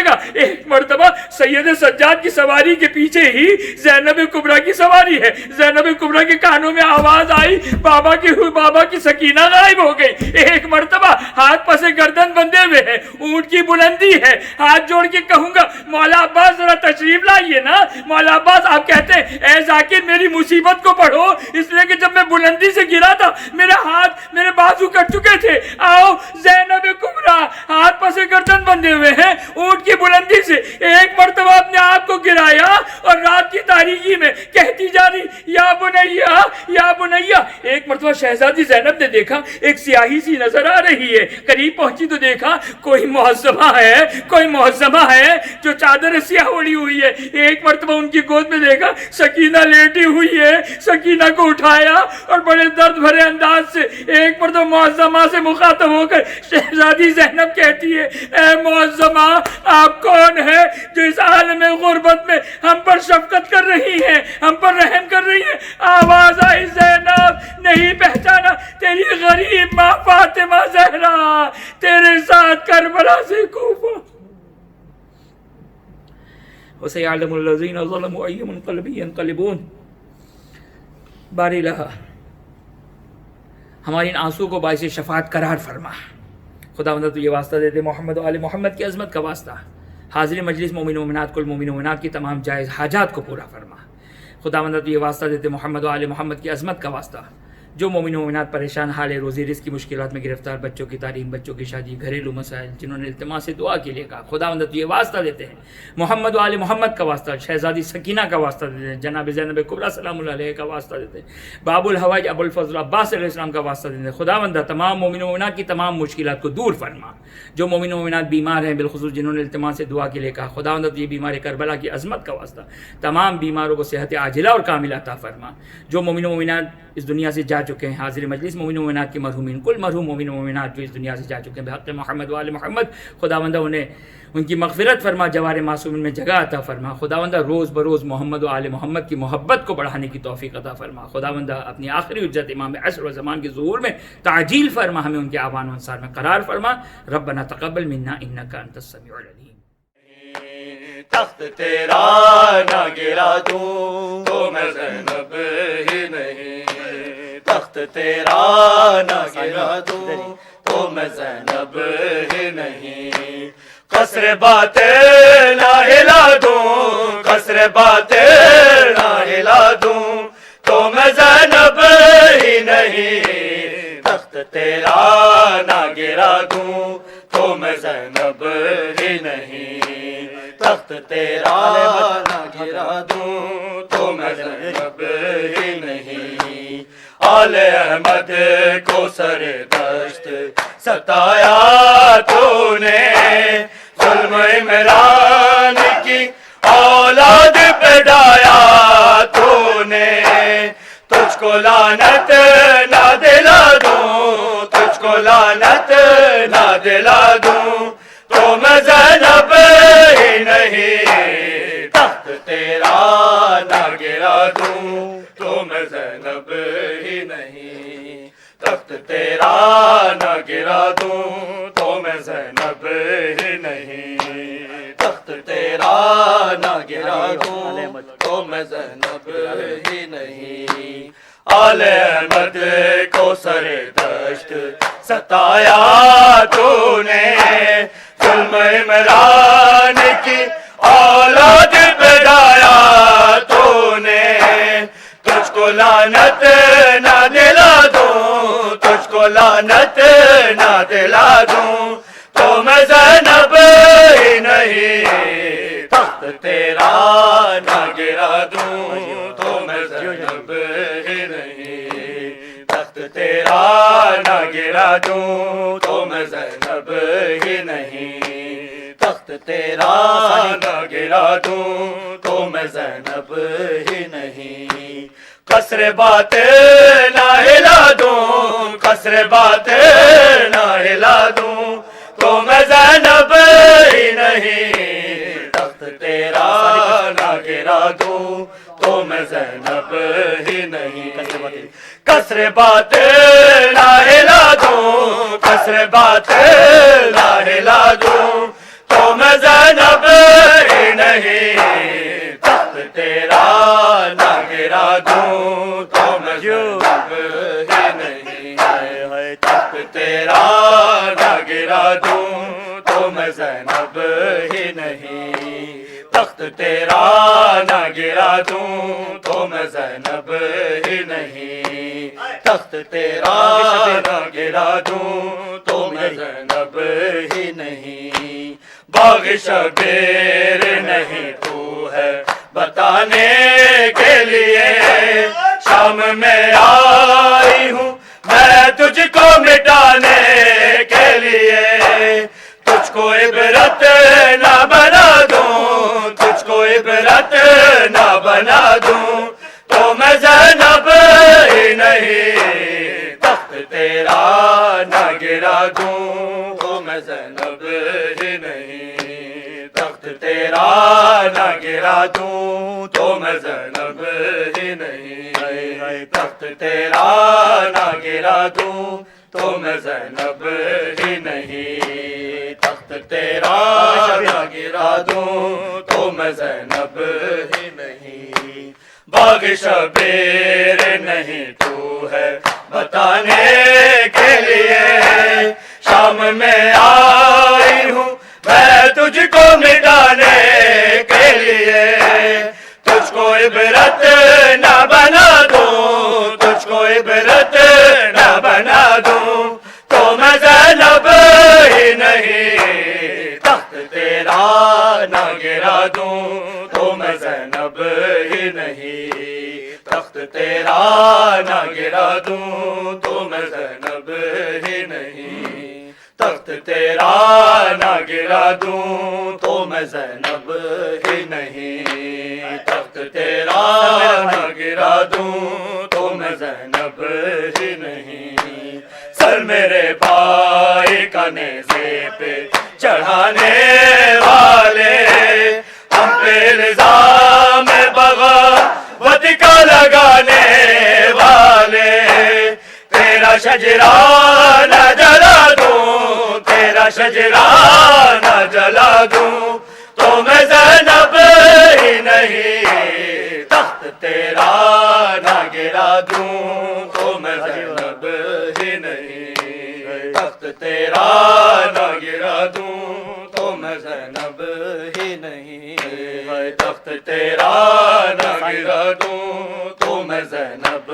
Speaker 3: گا۔ ایک مرتبہ سید سجاد کی سواری کے پیچھے ہی زینب کبریٰ کی سواری ہے، زینب کبریٰ کے کانوں میں آواز آئی، بابا کی سکینہ غائب ہو گئی۔ ایک مرتبہ ہاتھ پسے گردن بندے ہوئے ہیں، اونٹ کی بلندی ہے، ہاتھ جوڑ کے کہوں گا مولا عباس ذرا تشریف لائیے نا۔ مولا عباس آپ کہتے ہیں، اے ذاکر میری مصیبت کو پڑھو، اس لیے کہ جب میں بلندی سے گرا تھا میرے بازو کٹ چکے تھے۔ آؤ زینب کبریٰ ہاتھ پسے گردن بندے ہوئے ہیں، اونٹ کی بلندی سے ایک مرتبہ اپنے آپ کو گرایا اور رات کی تاریکی میں کہتی جا رہی، یا بنیا یا بنیا۔ ایک مرتبہ شہزادی زینب نے دیکھا ایک سیاہی سی نظر آ رہی ہے، قریب پہنچی تو دیکھا کوئی معظمہ ہے جو چادر سیاہ اوڑھی ہوئی ہے۔ ایک مرتبہ ان کی گود میں دیکھا سکینہ لیٹی ہوئی ہے، سکینہ کو اٹھایا اور بڑے درد بھرے انداز سے ایک مرتبہ معظمہ سے مخاطب ہو کر شہزادی زینب کہتی ہے، اے معظمہ آپ کون ہے جو اس عالم غربت میں ہم پر شفقت کر رہی ہیں، ہم پر رحم کر رہی ہیں؟ آواز آئی، زینب نہیں پہچانا، تیری غریب ماں فاطمہ زہرا تیرے ساتھ کربلا سے کوفہ۔ وَسَيَعْلَمُ الَّذِينَ ظَلَمُوا أَيُّ مُنقَلَبٍ يَنقَلِبُونَ۔ باری الہ ہماری ان آنسو کو باعث شفاعت قرار فرما۔ خداوند تو یہ واسطہ دیتے محمد و آل محمد کی عظمت کا واسطہ، حاضر مجلس مومن و مومنات کل مومن و مومنات کی تمام جائز حاجات کو پورا فرما۔ خداوند تو یہ واسطہ دیتے محمد و آل محمد کی عظمت کا واسطہ، جو مومن و مومنات پریشان حال روزی رزق کی مشکلات میں گرفتار، بچوں کی تعلیم، بچوں کی شادی، گھریلو مسائل، جنہوں نے التماس سے دعا کے لیے کہا، خداوند تو یہ واسطہ دیتے ہیں محمد و آل محمد کا واسطہ، شہزادی سکینہ کا واسطہ دیتے ہیں، جناب زینب کبریٰ سلام اللہ علیہ کا واسطہ دیتے ہیں، باب الحوائج ابو الفضل عباس علیہ السلام کا واسطہ دیتے ہیں۔ خداوند تمام مومن و مومنات کی تمام مشکلات کو دور فرما۔ جو مومن و مومنات بیمار ہیں بالخصوص جنہوں نے التماس سے دعا کے لیے کہا، خداوند تو یہ بیمار کربلا کی عظمت کا واسطہ، تمام بیماروں کو صحت عاجلہ اور کاملہ عطا فرما۔ جو مومن و مومنات اس دنیا سے جا چکے ہیں، حاضر مجلس مومن و مومنات کے مرحومین، کل مرحوم مومن و مومنات جو اس دنیا سے جا چکے ہیں، بحق محمد و آل محمد، خداوندہ انہیں ان کی مغفرت فرما، جوار معصومین میں جگہ عطا فرما۔ خداوندہ روز بروز محمد و آل محمد کی محبت کو بڑھانے کی توفیق عطا فرما۔ خداوندہ اپنی آخری حجت امام عصر و زمان کے ظہور میں تعجیل فرما، ہمیں ان کے آوان و انصار میں قرار فرما۔ ربنا تقبل منا انک انت السمیع العلیم۔
Speaker 4: تخت تیرا نہ گرا دوں تو میں زینب ہی نہیں، تخت تیرا نہ گرا دوں تو میں زینب ہی نہیں، قصر باطل نہ ہلا دوں، قصر باطل نہ ہلا دوں تو میں زینب ہی نہیں، تخت تیرا نہ گرا دوں تو میں زینب ہی نہیں، تخت تیرا نہ گرا دوں تو میں زینب ہی نہیں، آل احمد کو سر دشت ستایا تو نے، ظلم عمران کی اولاد پہ ڈایا تو نے، تجھ کو لعنت نہ دلا دوں، تجھ کو لعنت نہ دلا دوں تو میں زینب ہی نہیں، تخت تیرا نہ گرا دوں تو میں زینب ہی نہیں، تخت تیرا نہ گرا دوں تو میں زینب ہی نہیں، تخت تیرا نہ گرا دوں تو میں زینب ہی نہیں، آل احمد کو سر دشت ستایا تو نے، ظلم عمران کی اولاد پہ ڈایا تو نے، تجھ کو لعنت نہ دلا دوں، تجھ کو لعنت نہ دلا دوں تو میں زینب ہی نہیں، تخت تیرا نہ گرا دوں تو میں زینب ہی نہیں، تخت تیرا نہ گرا دوں تو میں زینب ہی نہیں، تخت تیرا نہ گرا دوں تو میں زینب ہی نہیں، قصر باطل نہ ہلا دوں، قصر باطل نہ ہلا دوں تو میں زینب ہی نہیں، تخت تیرا نہ گرا دوں تو میں زینب ہی نہیں، قصر باطل نہ ہلا دوں، قصر باطل نہ ہلا دوں تو میں زینب ہی نہیں، تخت تیرا نہ گرا دوں تو میں زینب ہی نہیں، تخت تیرا نہ گرا دوں تو میں زینب ہی نہیں، تخت تیرا نہ گرا دوں تو میں زینب ہی نہیں، تخت تیرا نہ گرا دوں تو میں زینب ہی نہیں، باغ شبیر نہیں تو ہے بتانے کے لیے، شام میں آئی ہوں میں تجھ کو مٹانے کے لیے، تجھ کو عبرت نہ بنا دوں، تجھ کو عبرت نہ بنا دوں تو میں زینب ہی نہیں، تخت تیرا نہ گرا دوں تو میں زینب ہی نہیں، تخت تیرا نہ گرا دوں تو میں زینب ہی نہیں، تخت تیرا نہ گرا دوں تو میں زینب ہی نہیں، تخت تیرا نہ گرا دوں تو میں زینب ہی نہیں، باغ شبیر نہیں تو ہے بتانے کے لیے، شام میں آئی ہوں میں تجھ کو مٹانے کے لیے، تجھ کو عبرت نہ بنا دوں، تجھ کو عبرت نہ بنا دوں تو میں زینب ہی نہیں، تخت تیرا نہ گرا دوں تو میں زینب ہی نہیں، تخت تیرا نہ گرا دوں تو میں زینب ہی نہیں، تخت تیرا نہ گرا دوں تو میں زینب ہی نہیں، تخت تیرا نہ گرا دوں تو میں زینب ہی نہیں، سر میرے بھائی کا نیزے پہ چڑھانے والے، ہم پہ الزام بغاوت کا لگانے والے، تیرا شجرہ نہ جلا دوں، تیرا شجرہ نہ جلا دوں تو میں زینب ہی نہیں، تخت تیرا نہ گرا دوں تو میں زینب ہی نہیں، تخت تیرا نہ گرا دوں تو میں زینب ہی نہیں، تخت تیرا نہ گرا دوں تو میں زینب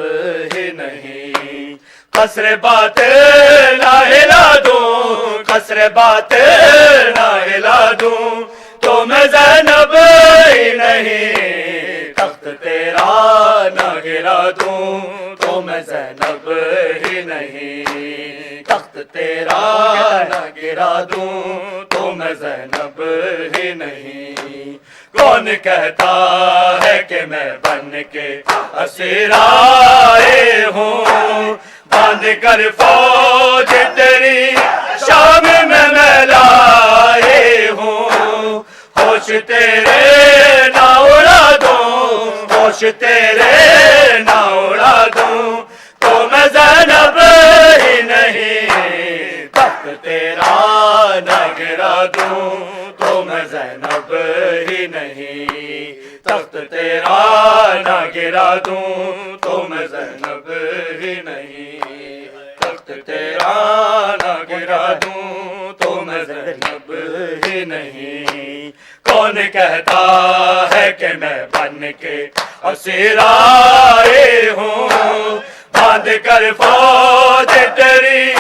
Speaker 4: ہی نہیں، قصر باطل نہ ہلا دوں، قصر باطل نہ ہلا دوں تو میں زینب ہی نہیں، تخت تیرا نہ گرا دوں تو میں زینب ہی نہیں، تخت تیرا نہ گرا دوں تو میں زینب ہی نہیں، کون کہتا ہے کہ میں بن کے اسیر آئے ہوں، باندھ کر فوج تیری شام میں لائے ہوں، ہوش تیرے نہ اڑا دوں، ہوش تیرے نہ اڑا دوں تو میں زینب ہی نہیں، تخت تیرا نہ گرا دوں تو میں زینب ہی نہیں، تخت تیرا نہ گرا دوں تو میں زینب ہی نہیں، تخت تیرا نہ گرا دوں تو میں زینب ہی نہیں، کون کہتا ہے کہ میں بن کے اسیر آئے ہوں، باندھ کر فوج تیری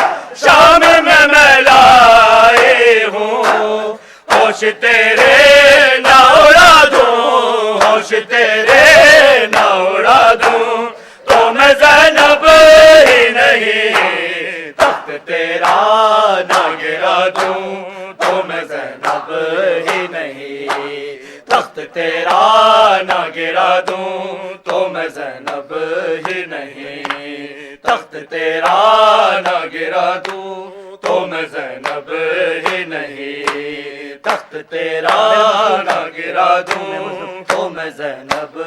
Speaker 4: شام میں لائے ہوش تیرے نہ اڑا دوں، ہوش تیرے نہ اڑا دوں تو میں زینب ہی نہیں، تخت تیرا نہ گرا دوں تو میں زینب ہی نہیں، تخت تیرا نہ گرا دوں تو میں زینب ہی نہیں، تخت تیرا نہ گرا دوں تو میں زینب ہی نہیں، تخت تیرا نہ گرا دوں تو میں زینب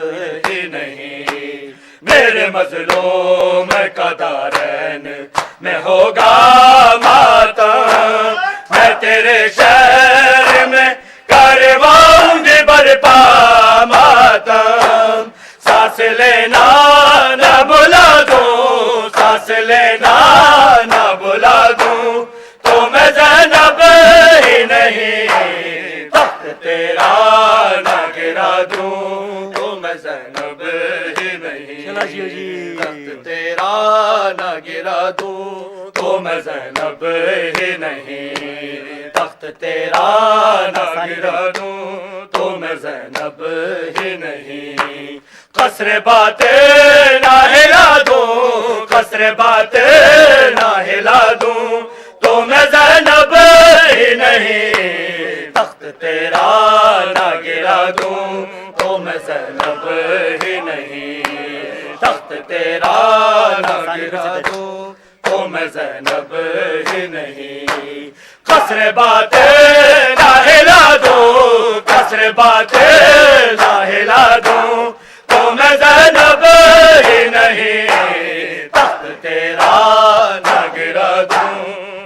Speaker 4: ہی نہیں، میرے مظلوم کا دارین میں ہوگا ماتم، میں تیرے شہر میں کرواؤں گی برپا ماتم، سانس لینا نہ بلا دوں، سانس لینا نہ بلا دوں تو میں زینب ہی نہیں، تخت تیرا نہ گرا دوں تو میں زینب ہی نہیں، تخت تیرا نہ گرا دوں تو میں زینب ہی نہیں، تخت تیرا نہ گرا دوں تو میں زینب ہی نہیں، قصر باتیں نہ ہلا دوں، قصر باتیں نہ ہلا دوں تو میں زینب ہی نہیں، تخت تیرا نہ گرا دوں تو میں زینب ہی نہیں، تخت تیرا نہ گرا دوں تو میں زینب ہی نہیں، قصر باتیں نہ ہلا دوں، قصر باتیں نہ ہلا دوں تو میں زینب ہی نہیں، تخت تیرا نہ گرا دوں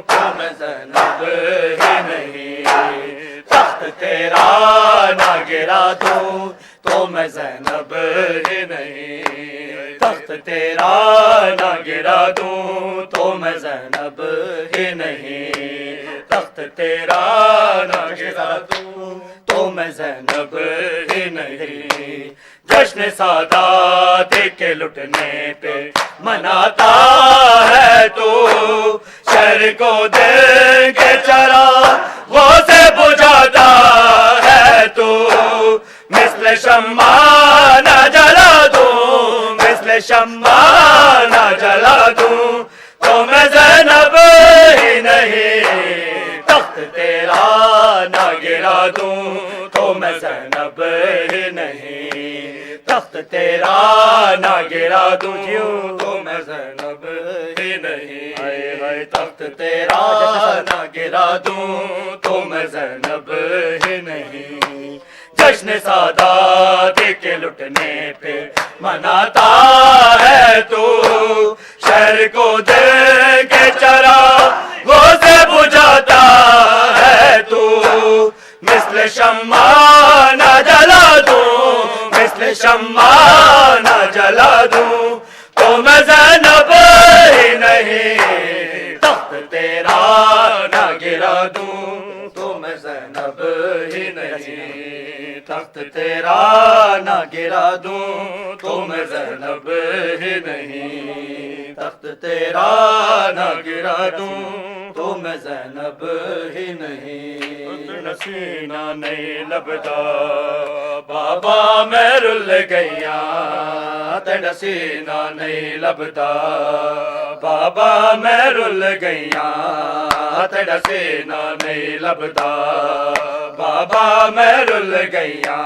Speaker 4: تو میں زینب ہی نہیں، تخت تیرا نہ گرا دوں تو میں زینب ہی نہیں، تخت تیرا نہ گرا دوں تو میں زینب ہی نہیں، تخت تیرا نہ گرا دوں تو میں زینب ہی نہیں، جشن سادات کے لٹنے پہ مناتا ہے تو، شہر کو دیں گے چراغوں سے بجھاتا ہے تو، مثل شمع نہ جلا دوں، مثل شمع نہ جلا دوں تو میں زینب ہی نہیں، تخت تیرا نہ گرا دوں تو میں زینب ہی نہیں، تخت تیرا نہ گرا دوں تو میں زینب ہی نہیں، تخت تیرا نہ گرا دوں تو میں زینب ہی نہیں، جشن سادات کے لٹنے پہ مناتا ہے تو، شہر کو دیں گے چراغوں سے بجھاتا ہے تو، مثل شمع نہ جلا دوں، مثل شمع نہ جلا دوں تو میں زینب ہی نہیں، تخت تیرا نہ گرا دوں تو میں زینب ہی نہیں، تخت تیرا نہ گرا دوں تو میں زینب ہی نہیں، تخت تیرا نہ گرا دوں تو میں زینب ہی نہیں، سینہ نہیں لبدا بابا میں رل گیا، تیرا سینہ نہیں لبدا بابا میں رل گیا، تیرا سینہ نہیں لبدا بابا میں رل گیا،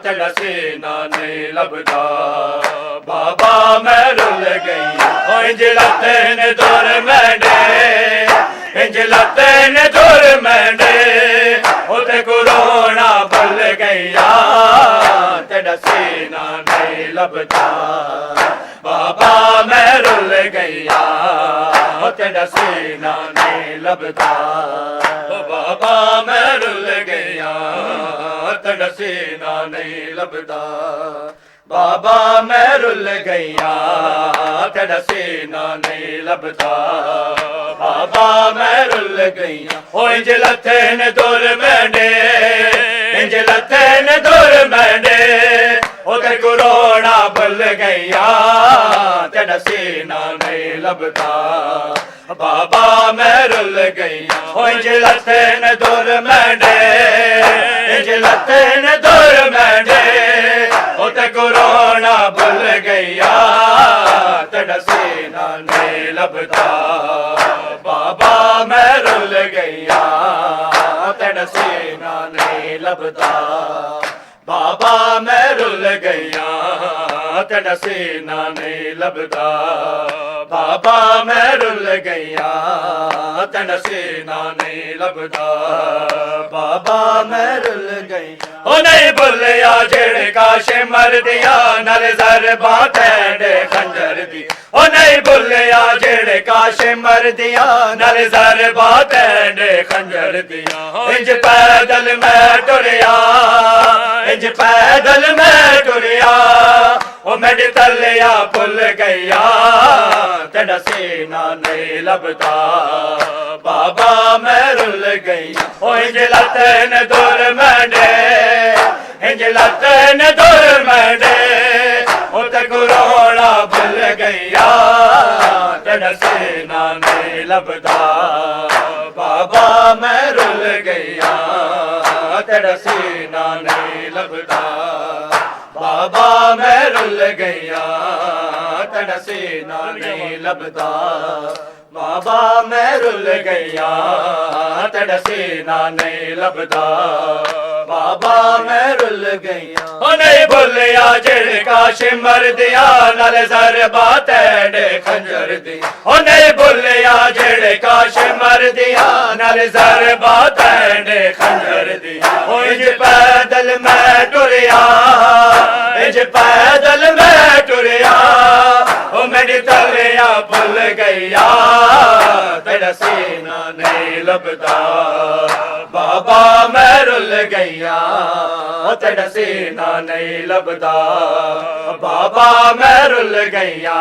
Speaker 4: تیرا سینہ نہیں لبدا بابا میں رل گیا، انج لتن دور مینڈے، انج لتن دور مینڈے اوتے کورونا بھل گیا، تیرا سینہ نہیں لبدا بابا میں رل گیا، تیرا سینہ نہیں لبدا بابا میں رل گیا، تیرا سینہ نہیں لبدا بابا میں رل گیا، تیرا سینہ نہیں لبدا بابا میں رل گیا، انج لتن دور مینڈے، انج لتن دور مینڈے اوتے کورونا بھل گیا، تیرا سینہ نہیں لبدا بابا میں رل گئیاں انج لتے نے دور مینڈے انج لتے نے دور مینڈے او تے کرونا بھول گیا تیرا سینہ نہیں لبدا بابا میں رل گیا تیرا سینہ نہیں لبدا بابا میں رل گیا تیرا سینہ نہیں لبدا بابا میں رل گیا تیرا سینہ نہیں لبدا بابا میں رل گیا او نہیں بھولیا جڑ کاش مر دیا نال ضرباں تینڈے خنجر دی او نہیں بھولیا جڑ کاش مر دیا نال ضرباں تینڈے خنجر دیا انج پیدل میں ٹریا انج پیدل میں ٹریا او میڈ تلیا بھول گیا تیرا سینہ نہیں لبدا بابا میں رل گئی او انج لتن دور مینڈے انج لتن دور مینڈے او تے کرونا بھول گیا تیرا سینہ نہیں لبدا بابا میں رل گیا تیرا سینہ نہیں لبدا بابا میں رل گیا تیرا سینہ نہیں لبدا بابا میں رل گیا تیرا سینہ نہیں لبدا بابا میں رل گیا او نہیں بھولیا جڑ کاش مر دیا نال ضرباں تینڈے خنجر دی او نہیں بھولیا جڑ کاش مر دیا نال ضرباں تینڈے خنجر دی او انج پیدل میں ٹریا انج پیدل میں ٹریا او میری تلیا بھول گیا تیرا سینہ نہیں لبدا بابا میں رل گیا تیرا سینہ نہیں لبدا بابا میں رل گیا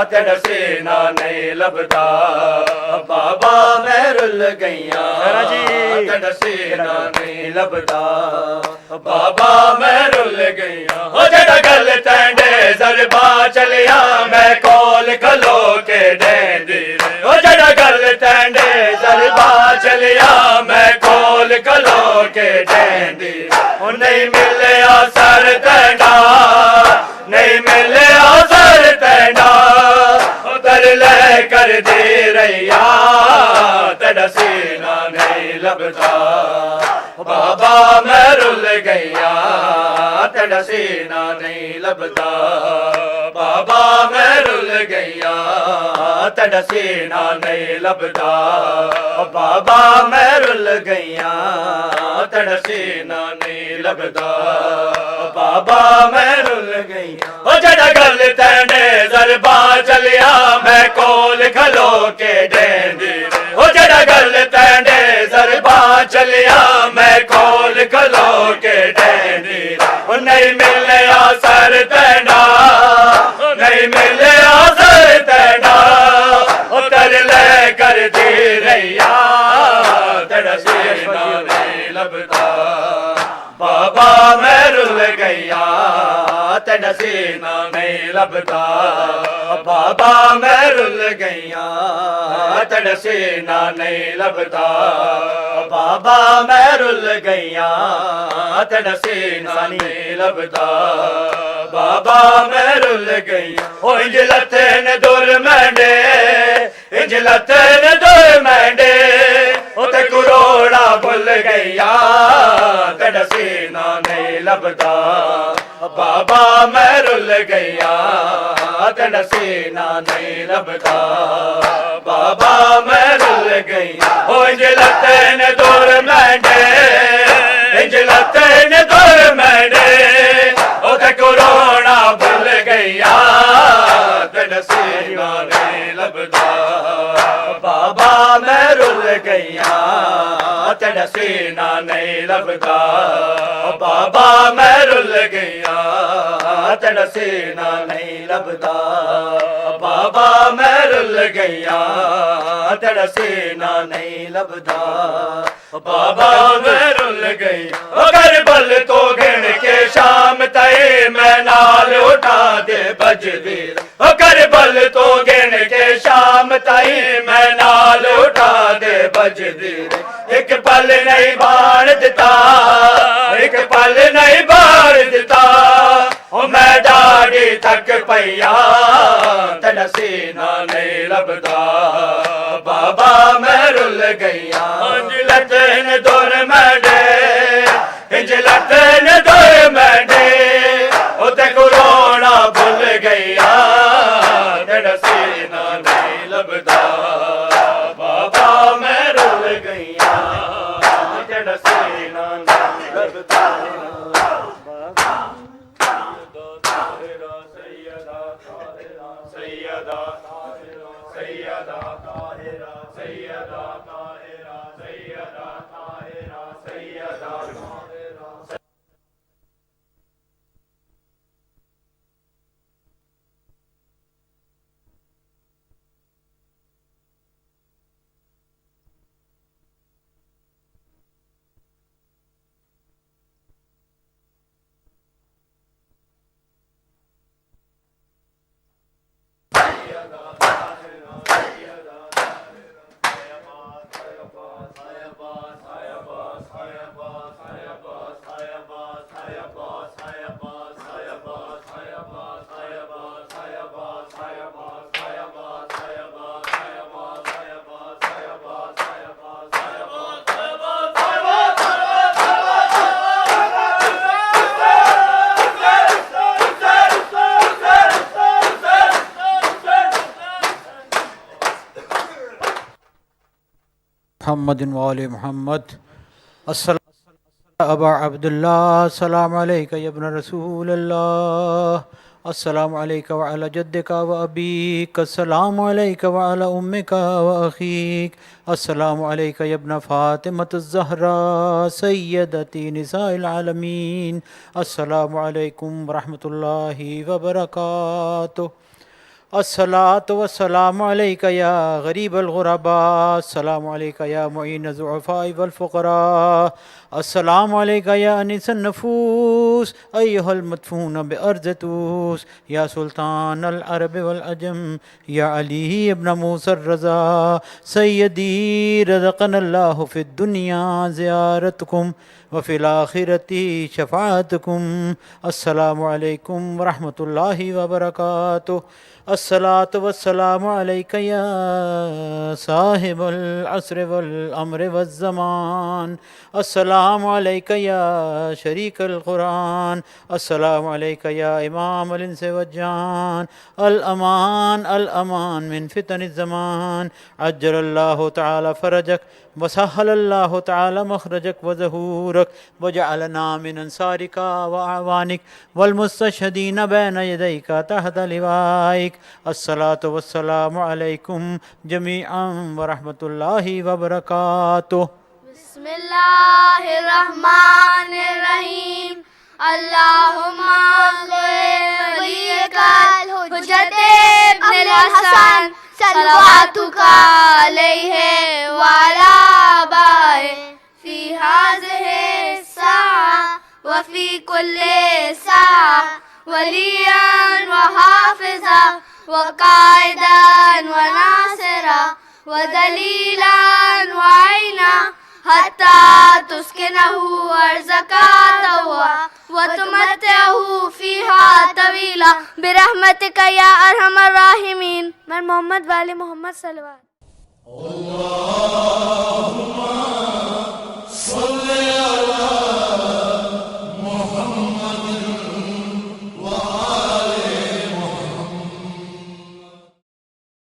Speaker 4: تیرا سینہ نہیں لبدا بابا میں رل گیا تیرا سینہ نہیں لبدا بابا میں رل گیا او جڑا گل تینڈے ضرباں چلیا میں کول کھلو کے ڈیندی او جڑا گل تینڈے ضرباں چلیا میں کول کھلو کے ڈیندی او نہیں ملیا سر تینڈا نہیں ملیا سر تینڈا او در لے کر دی رہیا تیرا سینہ نہیں لبدا بابا میں رل گیا تیرا سینہ نہیں لبدا بابا میں رل گیا تیرا سینہ نہیں لبدا بابا میں رل گیا تیرا سینہ نہیں لبدا بابا میں رل گیا او جڑا گل تینڈے ضرباں چلیا میں کول کھلو کے ڈیندی او جڑا گل تینڈے ضرباں چلیا میں کول کھلو کے ڈیندی او نہیں ملیا سر تینڈا نہیں ملیا سر تینڈا او تر لے کر دی رہیا تیرا سینہ نہیں لبدا بابا میں رل گیا تیرا سینہ نہیں لبدا بابا میں رل گیا تیرا سینہ نہیں لبدا بابا میں رل گیا تیرا سینہ نہیں لبدا بابا میں رل گیا او انج لتن دور مینڈے انج لتن دور مینڈے او تے کروڑا بھول گیا تیرا سینہ نہیں لبدا بابا میں رل گیا تیرا سینہ نہیں لبدا بابا میں رل گیا او انج لتن دور مینڈے انج لتن دور مینڈے او تے کروڑا بھول گیا تیرا سینہ نہیں لبدا بابا میں رل گیا تیرا سینہ نہیں لبدا بابا میں رل گیا تیرا سینہ نہیں لبدا بابا میں رل گیا تیرا سینہ نہیں لبدا بابا میں رل گئی او کربل تو گن کے شام تائے میں نال اٹھا دے بجدیر او کربل تو گن کے شام تائے میں نال اٹھا دے بجدی ایک پل نہیں بار دیتا ایک پل نہیں بار دیتا او میں ڈاڑی تھک پیا تیرا سینہ نہیں لبدا بابا میں رل گیا لتن دور میڈے ہنج لتن دور میڈے او تے کو رونا بھول گیا تیرا سینہ نہیں لبدا بابا میں رل گیا تیرا سینہ نہیں لبدا
Speaker 2: محمد وآل محمد السلام ابا عبداللہ السلام علیکہ یا ابن رسول اللہ السلام علیکہ وعلی جدکا و ابیک السلام علیکہ وعلی امکا و اخیک السلام علیکہ یا ابن فاطمۃ الزہراء سیدتی نساء العالمین السلام علیکم ورحمۃ اللہ وبرکاتہ الصلاة والسلام علیکہ یا غریب الغرباء السلام علیکہ یا معین الضعفاء والفقراء السلام علیکہ یا انیس النفوس ایہا المدفون بارض طوس یا سلطان العرب والعجم یا علی ابن موسیٰ الرضا سیدی رزقنا اللہ فی الدنیا زیارتکم وفی الآخرۃ شفاعتکم السلام علیکم ورحمۃ اللہ وبرکاتہ الصلاة والسلام علیکہ یا صاحب العصر والامر والزمان السلام علیکہ یا شریک القرآن السلام علیکہ یا امام الانس والجان الامان الامان من فتن الزمان عجل اللہ تعالی فرجک وسهل اللہ تعالی مخرجک وظہورک وجعلنا من انصارک واعوانک والمستشہدین بین یدیک تحت لوائک الصلاة والسلام علیکم جمیعا ورحمۃ اللہ وبرکاتہ
Speaker 5: بسم اللہ الرحمن الرحیم اللہم صل ولیک الحجت ابن الحسن صلواتک علیہ وعلی آبائہ فی هذه الساعة وفی کل ساعة ولیا وحافظا وقائدا وناصرا ودلیلا وعینا حتى تسكنه أرزك طوعا وتمتعه فيها طويلا برحمتك يا أرحم الراحمين من محمد وآل محمد صلوات